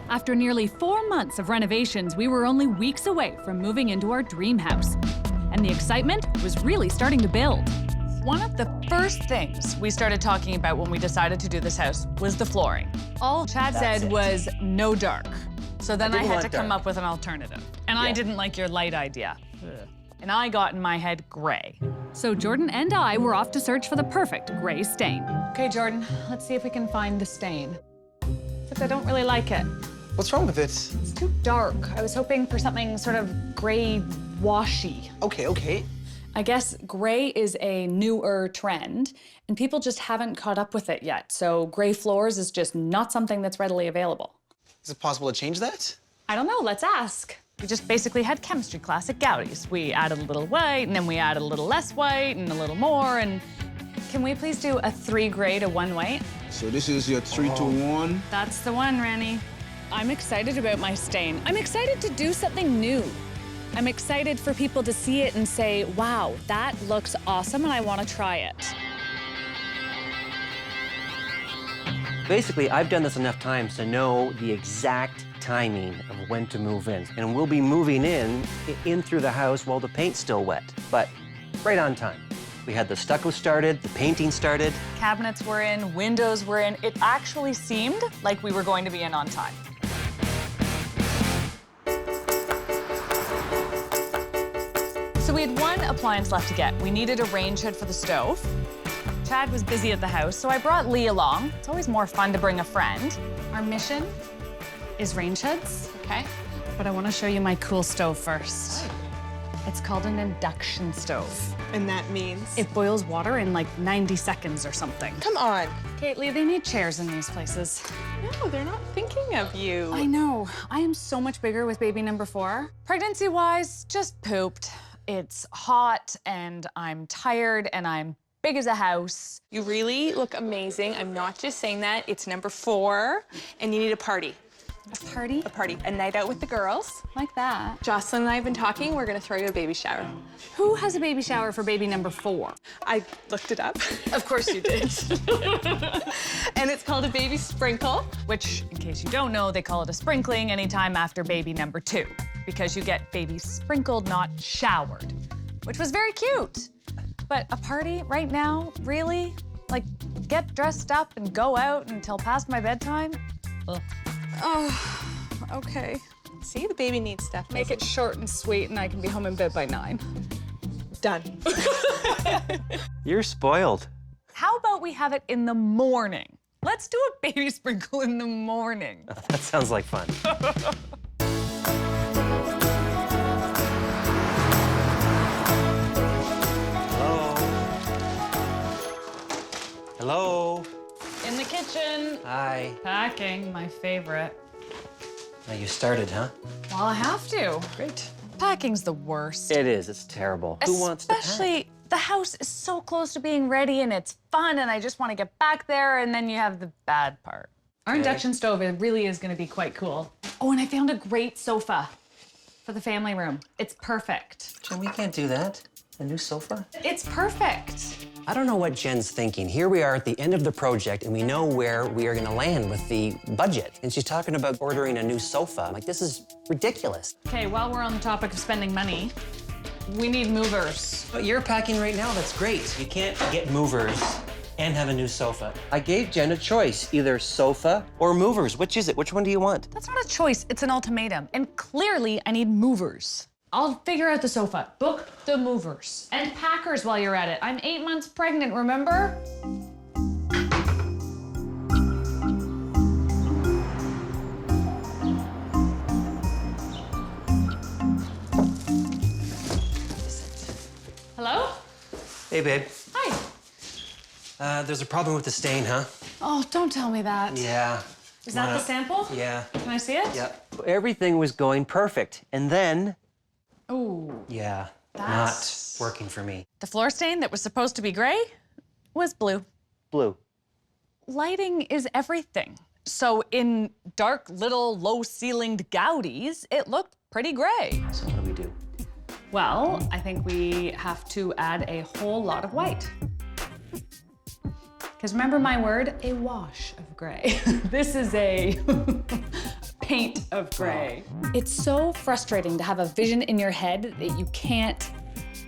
After nearly 4 months of renovations, we were only weeks away from moving into our dream house. And the excitement was really starting to build. One of the first things we started talking about when we decided to do this house was the flooring. All Chad said was no dark. So then I had to come up with an alternative. And I didn't like your light idea. And I got in my head gray. So Jordan and I were off to search for the perfect gray stain. Okay, Jordan, let's see if we can find the stain. Except I don't really like it. What's wrong with it? It's too dark. I was hoping for something sort of gray washy. Okay. I guess gray is a newer trend, and people just haven't caught up with it yet. So gray floors is just not something that's readily available. Is it possible to change that? I don't know, let's ask. We just basically had chemistry class at Gowdy's. We added a little white, and then we added a little less white, and a little more, and can we please do a 3 gray to 1 white? So this is your 3 to 1? That's the one, Ranny. I'm excited about my stain. I'm excited to do something new. I'm excited for people to see it and say, wow, that looks awesome and I want to try it. Basically, I've done this enough times to know the exact timing of when to move in. And we'll be moving in through the house while the paint's still wet, but right on time. We had the stucco started, the painting started. Cabinets were in, windows were in. It actually seemed like we were going to be in on time. So we had one appliance left to get. We needed a range hood for the stove. Chad was busy at the house, so I brought Lee along. It's always more fun to bring a friend. Our mission is range hoods, okay? But I want to show you my cool stove first. It's called an induction stove. And that means? It boils water in like 90 seconds or something. Come on. Kate, Lee, they need chairs in these places. No, they're not thinking of you. I know. I am so much bigger with baby number 4. Pregnancy-wise, just pooped. It's hot, and I'm tired, and I'm big as a house. You really look amazing. I'm not just saying that. It's number 4, and you need a party. A party? A party. A night out with the girls. Like that. Jocelyn and I have been talking. We're gonna throw you a baby shower. Who has a baby shower for baby number 4? I looked it up. Of course you did. And it's called a baby sprinkle. Which, in case you don't know, they call it a sprinkling anytime after baby number 2. Because you get baby sprinkled, not showered. Which was very cute. But a party right now, really? Like, get dressed up and go out until past my bedtime? Ugh. Oh, okay. See, the baby needs stuff. Make it short and sweet, and I can be home in bed by 9. Done. You're spoiled. How about we have it in the morning? Let's do a baby sprinkle in the morning. That sounds like fun. Hello. In the kitchen. Hi. Packing, my favorite. Now you started, huh? Well, I have to. Great. Packing's the worst. It is. It's terrible. Who wants to pack? Especially, the house is so close to being ready, and it's fun, and I just want to get back there, and then you have the bad part. Our induction stove, it really is going to be quite cool. Oh, and I found a great sofa for the family room. It's perfect. Jen, we can't do that. A new sofa? It's perfect. I don't know what Jen's thinking. Here we are at the end of the project, and we know where we are going to land with the budget. And she's talking about ordering a new sofa. Like, this is ridiculous. Okay, while we're on the topic of spending money, We need movers. But you're packing right now, that's great. You can't get movers and have a new sofa. I gave Jen a choice, either sofa or movers. Which is it? Which one do you want? That's not a choice, it's an ultimatum. And clearly, I need movers. I'll figure out the sofa. Book the movers. And packers while you're at it. I'm 8 months pregnant, remember? Hello? Hey, babe. Hi. There's a problem with the stain, huh? Oh, don't tell me that. Yeah. Is that the sample? Yeah. Can I see it? Yep. Everything was going perfect. And then, Ooh. yeah, That's- not working for me. The floor stain that was supposed to be gray was blue. Blue. Lighting is everything. So in dark, little, low-ceilinged Gaudis, it looked pretty gray. So what do we do? Well, I think we have to add a whole lot of white. Because remember my word, a wash of gray. This is a paint of gray. It's so frustrating to have a vision in your head that you can't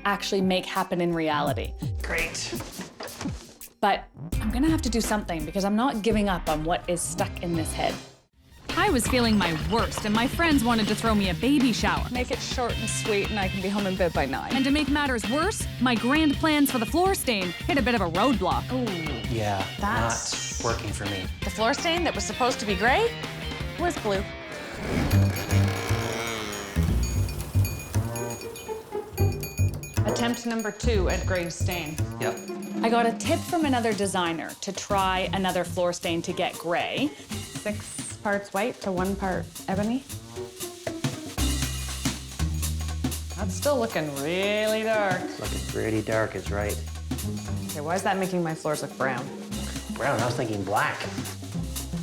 actually make happen in reality. Great. But I'm gonna have to do something because I'm not giving up on what is stuck in this head. I was feeling my worst, and my friends wanted to throw me a baby shower. Make it short and sweet, and I can be home in bed by 9. And to make matters worse, my grand plans for the floor stain hit a bit of a roadblock. Yeah, That's- not working for me. The floor stain that was supposed to be gray was blue. Attempt number 2 at gray stain. Yep. I got a tip from another designer to try another floor stain to get gray. 6 parts white to 1 part ebony. That's still looking really dark. Looking pretty dark is right. Okay, why is that making my floors look brown? Brown, I was thinking black.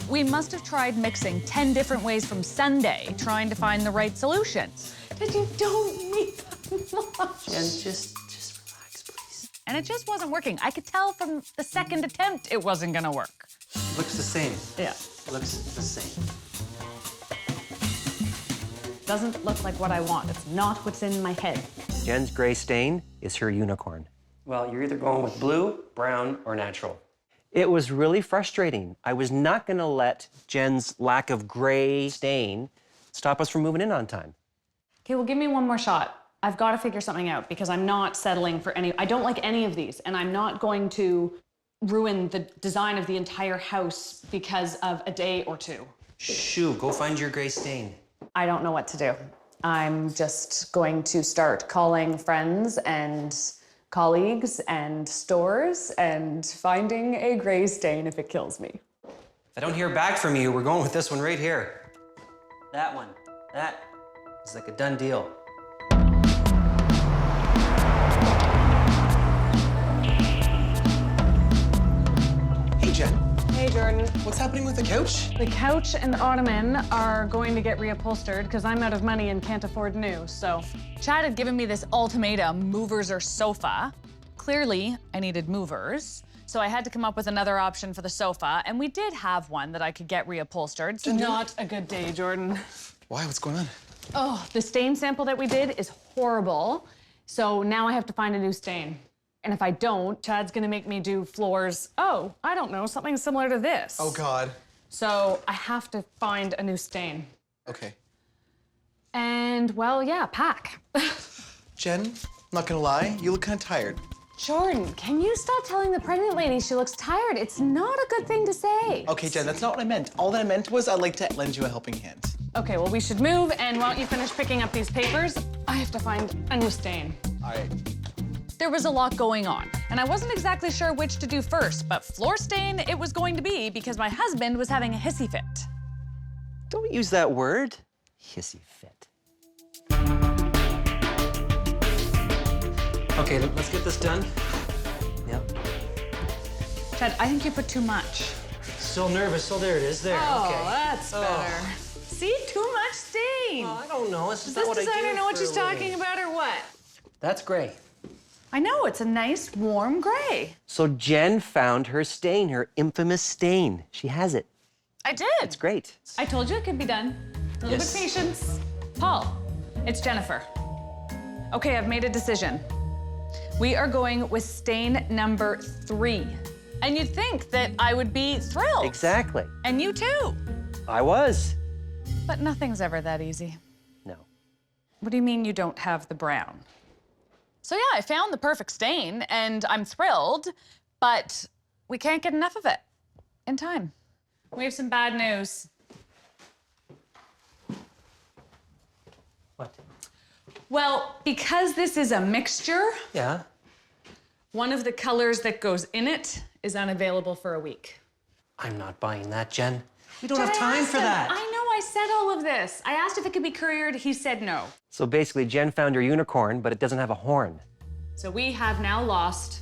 We must have tried mixing 10 different ways from Sunday, trying to find the right solution. But you don't need that much. Jen, just relax, please. And it just wasn't working. I could tell from the second attempt it wasn't gonna work. Looks the same. Yeah. Looks the same. Doesn't look like what I want. It's not what's in my head. Jen's gray stain is her unicorn. Well, you're either going with blue, brown, or natural. It was really frustrating. I was not gonna let Jen's lack of gray stain stop us from moving in on time. Okay, well, give me one more shot. I've got to figure something out because I'm not settling for any. I don't like any of these, and I'm not going to ruin the design of the entire house because of a day or 2. Shoo, go find your gray stain. I don't know what to do. I'm just going to start calling friends and colleagues and stores and finding a gray stain if it kills me. If I don't hear back from you, we're going with this one right here. That one. That is like a done deal. Hey, Jen. Hey, Jordan. What's happening with the couch? The couch and ottoman are going to get reupholstered because I'm out of money and can't afford new, so. Chad had given me this ultimatum, movers or sofa. Clearly, I needed movers, so I had to come up with another option for the sofa, and we did have one that I could get reupholstered. It's not a good day, Jordan. Why? What's going on? Oh, the stain sample that we did is horrible, so now I have to find a new stain. And if I don't, Chad's gonna make me do floors, oh, I don't know, something similar to this. Oh, God. So I have to find a new stain. Okay. And, well, yeah, pack. Jen, I'm not gonna lie, you look kind of tired. Jordan, can you stop telling the pregnant lady she looks tired? It's not a good thing to say. Okay, Jen, that's not what I meant. All that I meant was I'd like to lend you a helping hand. Okay, well, we should move, and why don't you finish picking up these papers? I have to find a new stain. All right. There was a lot going on, and I wasn't exactly sure which to do first, but floor stain it was going to be because my husband was having a hissy fit. Don't use that word. Hissy fit. Okay, let's get this done. Yep. Chad, I think you put too much. Still nervous. Oh, there it is. There. Oh, okay. that's better. See, too much stain. Oh, I don't know. It's just Does not this what I do designer know what for she's a talking living. about or what? That's gray. I know, it's a nice, warm gray. So Jen found her stain, her infamous stain. She has it. I did. It's great. I told you it could be done. A little Yes. bit of patience. Paul, it's Jennifer. Okay, I've made a decision. We are going with stain number 3. And you'd think that I would be thrilled. Exactly. And you too. I was. But nothing's ever that easy. No. What do you mean you don't have the brown? So yeah, I found the perfect stain and I'm thrilled, but we can't get enough of it in time. We have some bad news. What? Well, because this is a mixture, Yeah. one of the colors that goes in it is unavailable for a week. I'm not buying that, Jen. We don't have time for that. I know, I said all of this. I asked if it could be couriered, he said no. So basically, Jen found her unicorn, but it doesn't have a horn. So we have now lost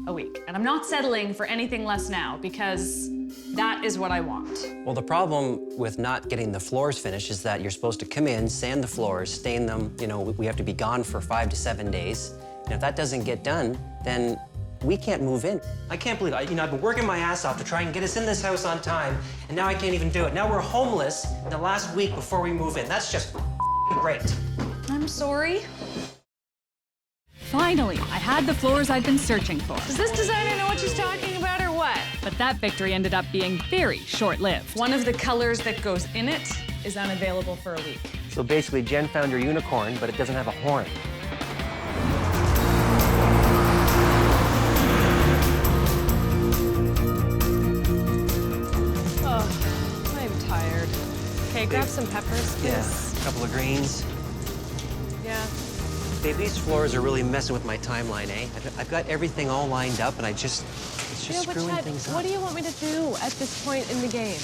a week. And I'm not settling for anything less now because that is what I want. Well, the problem with not getting the floors finished is that you're supposed to come in, sand the floors, stain them. You know, we have to be gone for 5 to 7 days. And if that doesn't get done, then we can't move in. I can't believe it. I've been working my ass off to try and get us in this house on time, and now I can't even do it. Now we're homeless in the last week before we move in. That's just great. I'm sorry. Finally, I had the floors I'd been searching for. Does this designer know what she's talking about or what? But that victory ended up being very short-lived. One of the colors that goes in it is unavailable for a week. So basically, Jen found her unicorn, but it doesn't have a horn. Oh, I'm tired. Okay, grab some peppers, please. Yeah, a couple of greens. Yeah. Babe, these floors are really messing with my timeline, eh? I've got everything all lined up, and it's just But screwing Chad, things up. what do you want me to do at this point in the game?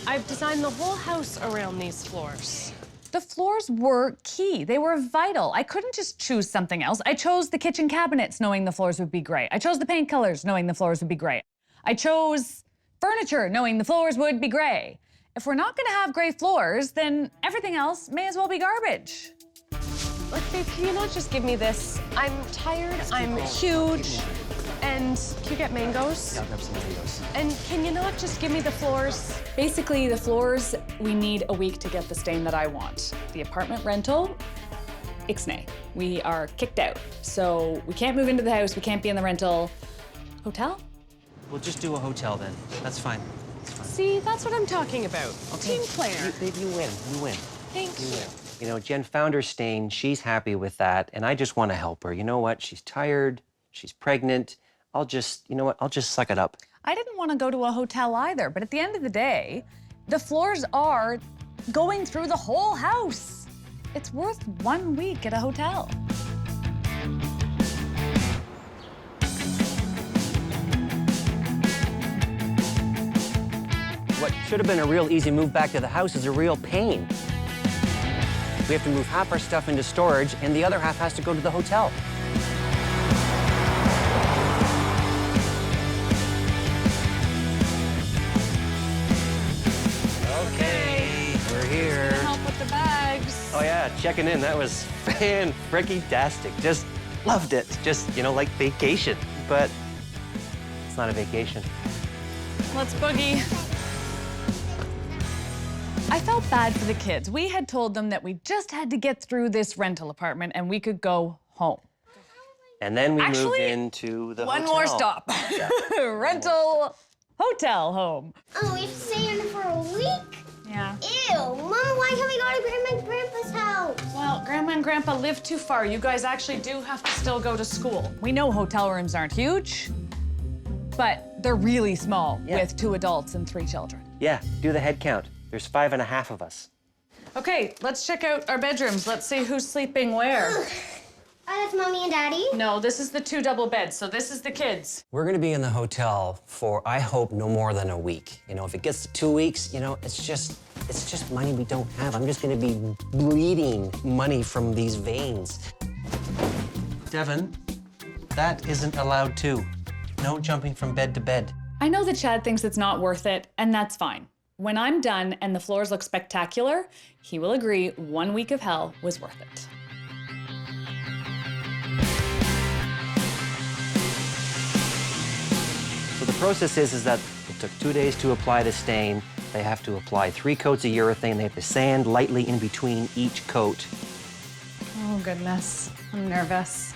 I've designed the whole house around these floors. The floors were key. They were vital. I couldn't just choose something else. I chose the kitchen cabinets knowing the floors would be gray. I chose the paint colors knowing the floors would be gray. I chose furniture knowing the floors would be gray. If we're not gonna have gray floors, then everything else may as well be garbage. Like, babe, can you not just give me this? I'm tired, I'm huge, and can you get mangoes? Yeah, I'll grab some mangoes. And can you not just give me the floors? Basically, the floors, we need a week to get the stain that I want. The apartment rental, ixnay. We are kicked out. So we can't move into the house, we can't be in the rental. Hotel? We'll just do a hotel then. That's fine. That's fine. See, that's what I'm talking about. Team player. Babe, you win. You win. Thank you. You know, Jen found her stain. She's happy with that, and I just want to help her. You know what? She's tired. She's pregnant. I'll just, you know what? I'll just suck it up. I didn't want to go to a hotel either, but at the end of the day, the floors are going through the whole house. It's worth 1 week at a hotel. What should have been a real easy move back to the house is a real pain. We have to move half our stuff into storage, and the other half has to go to the hotel. Okay, we're here. Help with the bags. Oh yeah, checking in. That was fan-freaky-tastic. Just loved it. Just, you know, like vacation. But it's not a vacation. Let's boogie. I felt bad for the kids. We had told them that we just had to get through this rental apartment and we could go home. And then we Actually, moved into the One hotel. more stop. Rental hotel home. Oh, we have to stay in for a week? Yeah. Ew, Mama, why can't we go to Grandma and Grandpa's house? Well, Grandma and Grandpa live too far. You guys actually do have to still go to school. We know hotel rooms aren't huge, but they're really small with 2 adults and 3 children. Yeah, do the head count. There's 5.5 of us. Okay, let's check out our bedrooms. Let's see who's sleeping where. That's Mommy and Daddy? No, this is the 2 double beds, so this is the kids. We're gonna be in the hotel for, I hope, no more than a week. You know, if it gets to 2 weeks, you know, it's just money we don't have. I'm just gonna be bleeding money from these veins. Devin, that isn't allowed too. No jumping from bed to bed. I know that Chad thinks it's not worth it, and that's fine. When I'm done and the floors look spectacular, he will agree 1 week of hell was worth it. So the process is that it took 2 days to apply the stain. They have to apply 3 coats of urethane. They have to sand lightly in between each coat. Oh, Oh, goodness. I'm nervous.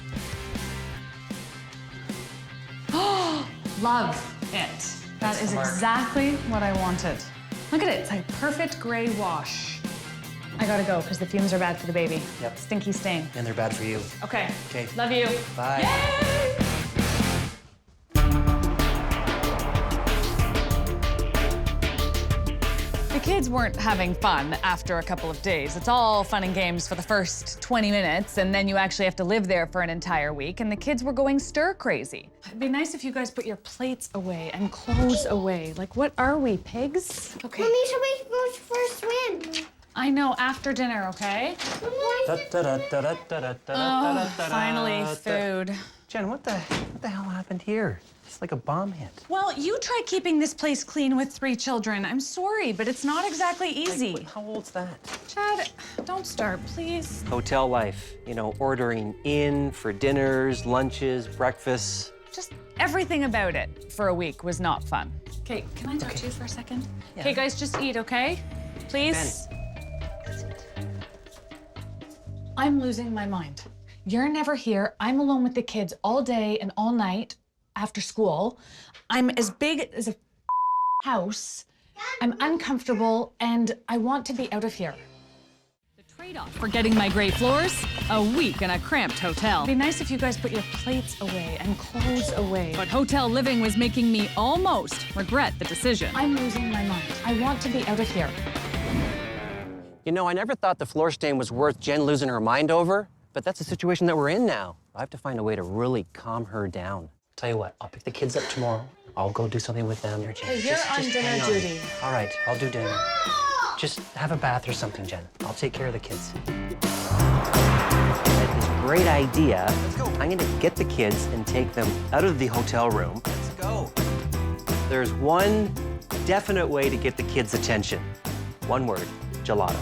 Oh, love it. That is exactly what I wanted. Look at it. It's like perfect gray wash. I gotta go because the fumes are bad for the baby. Yep. Stinky stain. And they're bad for you. Okay. Okay. Love you. Bye. Yay! The kids weren't having fun after a couple of days. It's all fun and games for the first 20 minutes, and then you actually have to live there for an entire week, and the kids were going stir crazy. It'd be nice if you guys put your plates away and clothes away. Like, what are we, pigs? Okay. Mommy, should we go for a swim? I know, after dinner, okay? Finally, food. Jen, what the hell happened here? It's like a bomb hit. Well, you try keeping this place clean with 3 children. I'm sorry, but it's not exactly easy. Like, how old's that? Chad, don't start, please. Hotel life, you know, ordering in for dinners, lunches, breakfasts. Just everything about it for a week was not fun. Okay, can I talk to you for a second? Okay, guys, just eat, okay? Please. I'm losing my mind. You're never here. I'm alone with the kids all day and all night after school. I'm as big as a house. I'm uncomfortable, and I want to be out of here. The trade-off for getting my gray floors? A week in a cramped hotel. It'd be nice if you guys put your plates away and clothes away. But hotel living was making me almost regret the decision. I'm losing my mind. I want to be out of here. You know, I never thought the floor stain was worth Jen losing her mind over, but that's the situation that we're in now. I have to find a way to really calm her down. Tell you what, I'll pick the kids up tomorrow. I'll go do something with them. Hey, you're on dinner duty. All right, I'll do dinner. Just have a bath or something, Jen. I'll take care of the kids. I had this great idea. Let's go. I'm gonna get the kids and take them out of the hotel room. Let's go. There's one definite way to get the kids' attention. One word, gelato.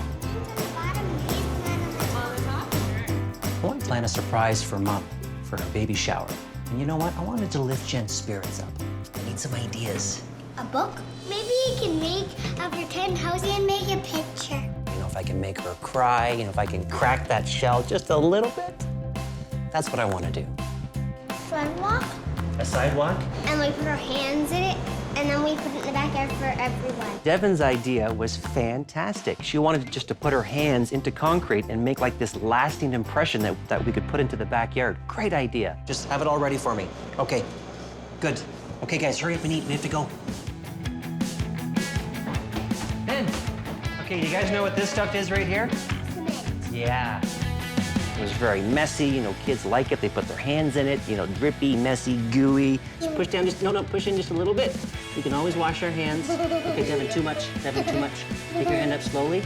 I want to plan a surprise for Mom for her baby shower. And you know what? I wanted to lift Jen's spirits up. I need some ideas. A book? Maybe you can make of your tin house and make a picture. You know, if I can make her cry, you know, if I can crack that shell just a little bit, that's what I want to do. Sidewalk? A sidewalk? And we put our hands in it, and then we put it in the backyard for everyone. Devin's idea was fantastic. She wanted just to put her hands into concrete and make like this lasting impression that we could put into the backyard. Great idea. Just have it all ready for me. Okay, good. Okay, guys, hurry up and eat. We have to go. Ben, okay, you guys know what this stuff is right here? Yeah. It was very messy, you know, kids like it. They put their hands in it, you know, drippy, messy, gooey. Just push down, push in just a little bit. We can always wash our hands. Okay, Devin, too much. Devin, too much. Take your hand up slowly.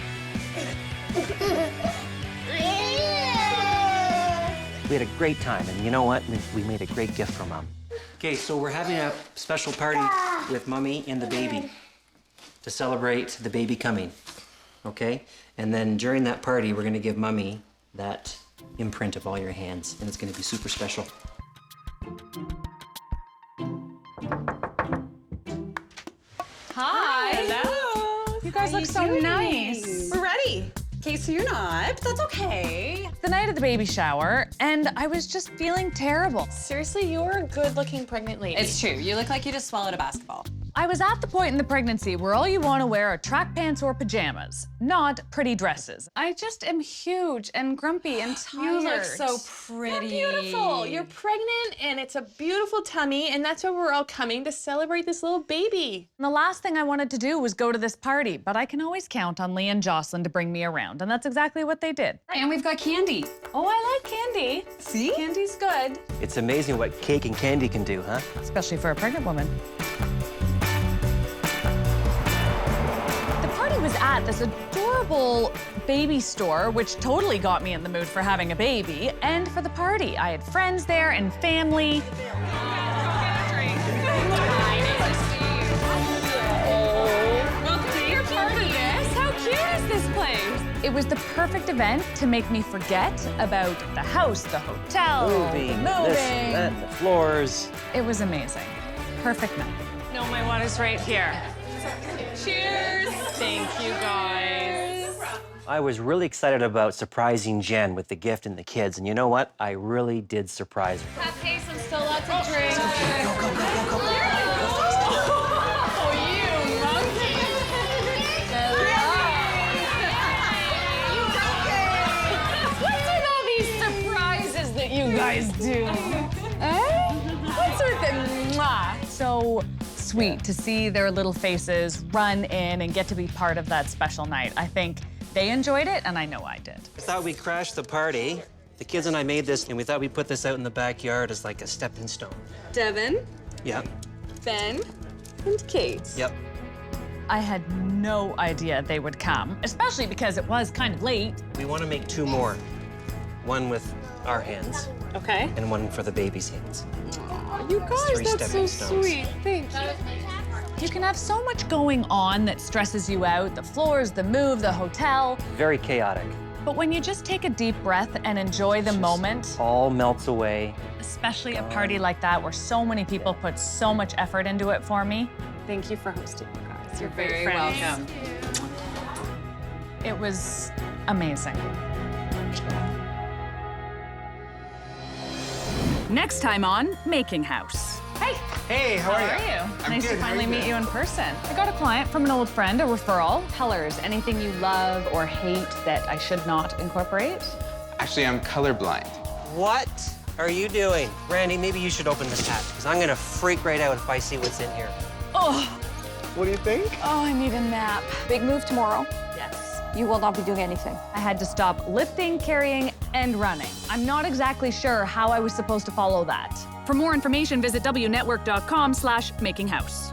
We had a great time, and you know what? We made a great gift for Mom. Okay, so we're having a special party with Mommy and the baby to celebrate the baby coming, okay? And then during that party, we're gonna give Mommy that imprint of all your hands, and it's gonna be super special. Hi. Hello. You guys look so nice. We're ready. Okay, so you're not, but that's okay. The night of the baby shower, and I was just feeling terrible. Seriously, you're a good-looking pregnant lady. It's true. You look like you just swallowed a basketball. I was at the point in the pregnancy where all you want to wear are track pants or pajamas, not pretty dresses. I just am huge and grumpy and tired. You look so pretty. You're beautiful. You're pregnant, and it's a beautiful tummy, and that's why we're all coming to celebrate this little baby. And the last thing I wanted to do was go to this party, but I can always count on Lee and Jocelyn to bring me around, and that's exactly what they did. And we've got candy. Oh, I like candy. See? Candy's good. It's amazing what cake and candy can do, huh? Especially for a pregnant woman. Was at this adorable baby store, which totally got me in the mood for having a baby, and for the party. I had friends there and family. Welcome, you're part of this. How cute is this place? It was the perfect event to make me forget about the house, the hotel, Moving, this and that, the floors. It was amazing. Perfect night. No, my water's right here. Cheers! Thank you, guys. I was really excited about surprising Jen with the gift and the kids, and you know what? I really did surprise her. Have pace and still lots of drinks. You guys do. What's with it? Mwah. So sweet to see their little faces run in and get to be part of that special night. I think they enjoyed it, and I know I did. I thought we'd crash the party. The kids and I made this, and we thought we'd put this out in the backyard as like a stepping stone. Devin, Yep. Ben, and Kate. Yep. I had no idea they would come, especially because it was kind of late. We want to make 2 more. One with our hands. Okay. And one for the baby's hands. Aw, you guys, that's so sweet. Thank you. You can have so much going on that stresses you out, the floors, the move, the hotel. Very chaotic. But when you just take a deep breath and enjoy the moment, all melts away. Especially a party like that where so many people put so much effort into it for me. Thank you for hosting, you guys. You're very welcome. It was amazing. Next time on Making House. Hey. Hey, how are you? I'm Nice good. to How are finally you meet doing? you in person. I got a client from an old friend, a referral. Colors, anything you love or hate that I should not incorporate? Actually, I'm colorblind. What are you doing? Randy, maybe you should open this hat, because I'm gonna freak right out if I see what's in here. Oh, What do you think? oh, I need a nap. Big move tomorrow. Yes. You will not be doing anything. I had to stop lifting, carrying, and running. I'm not exactly sure how I was supposed to follow that. For more information, visit WNetwork.com/makinghouse.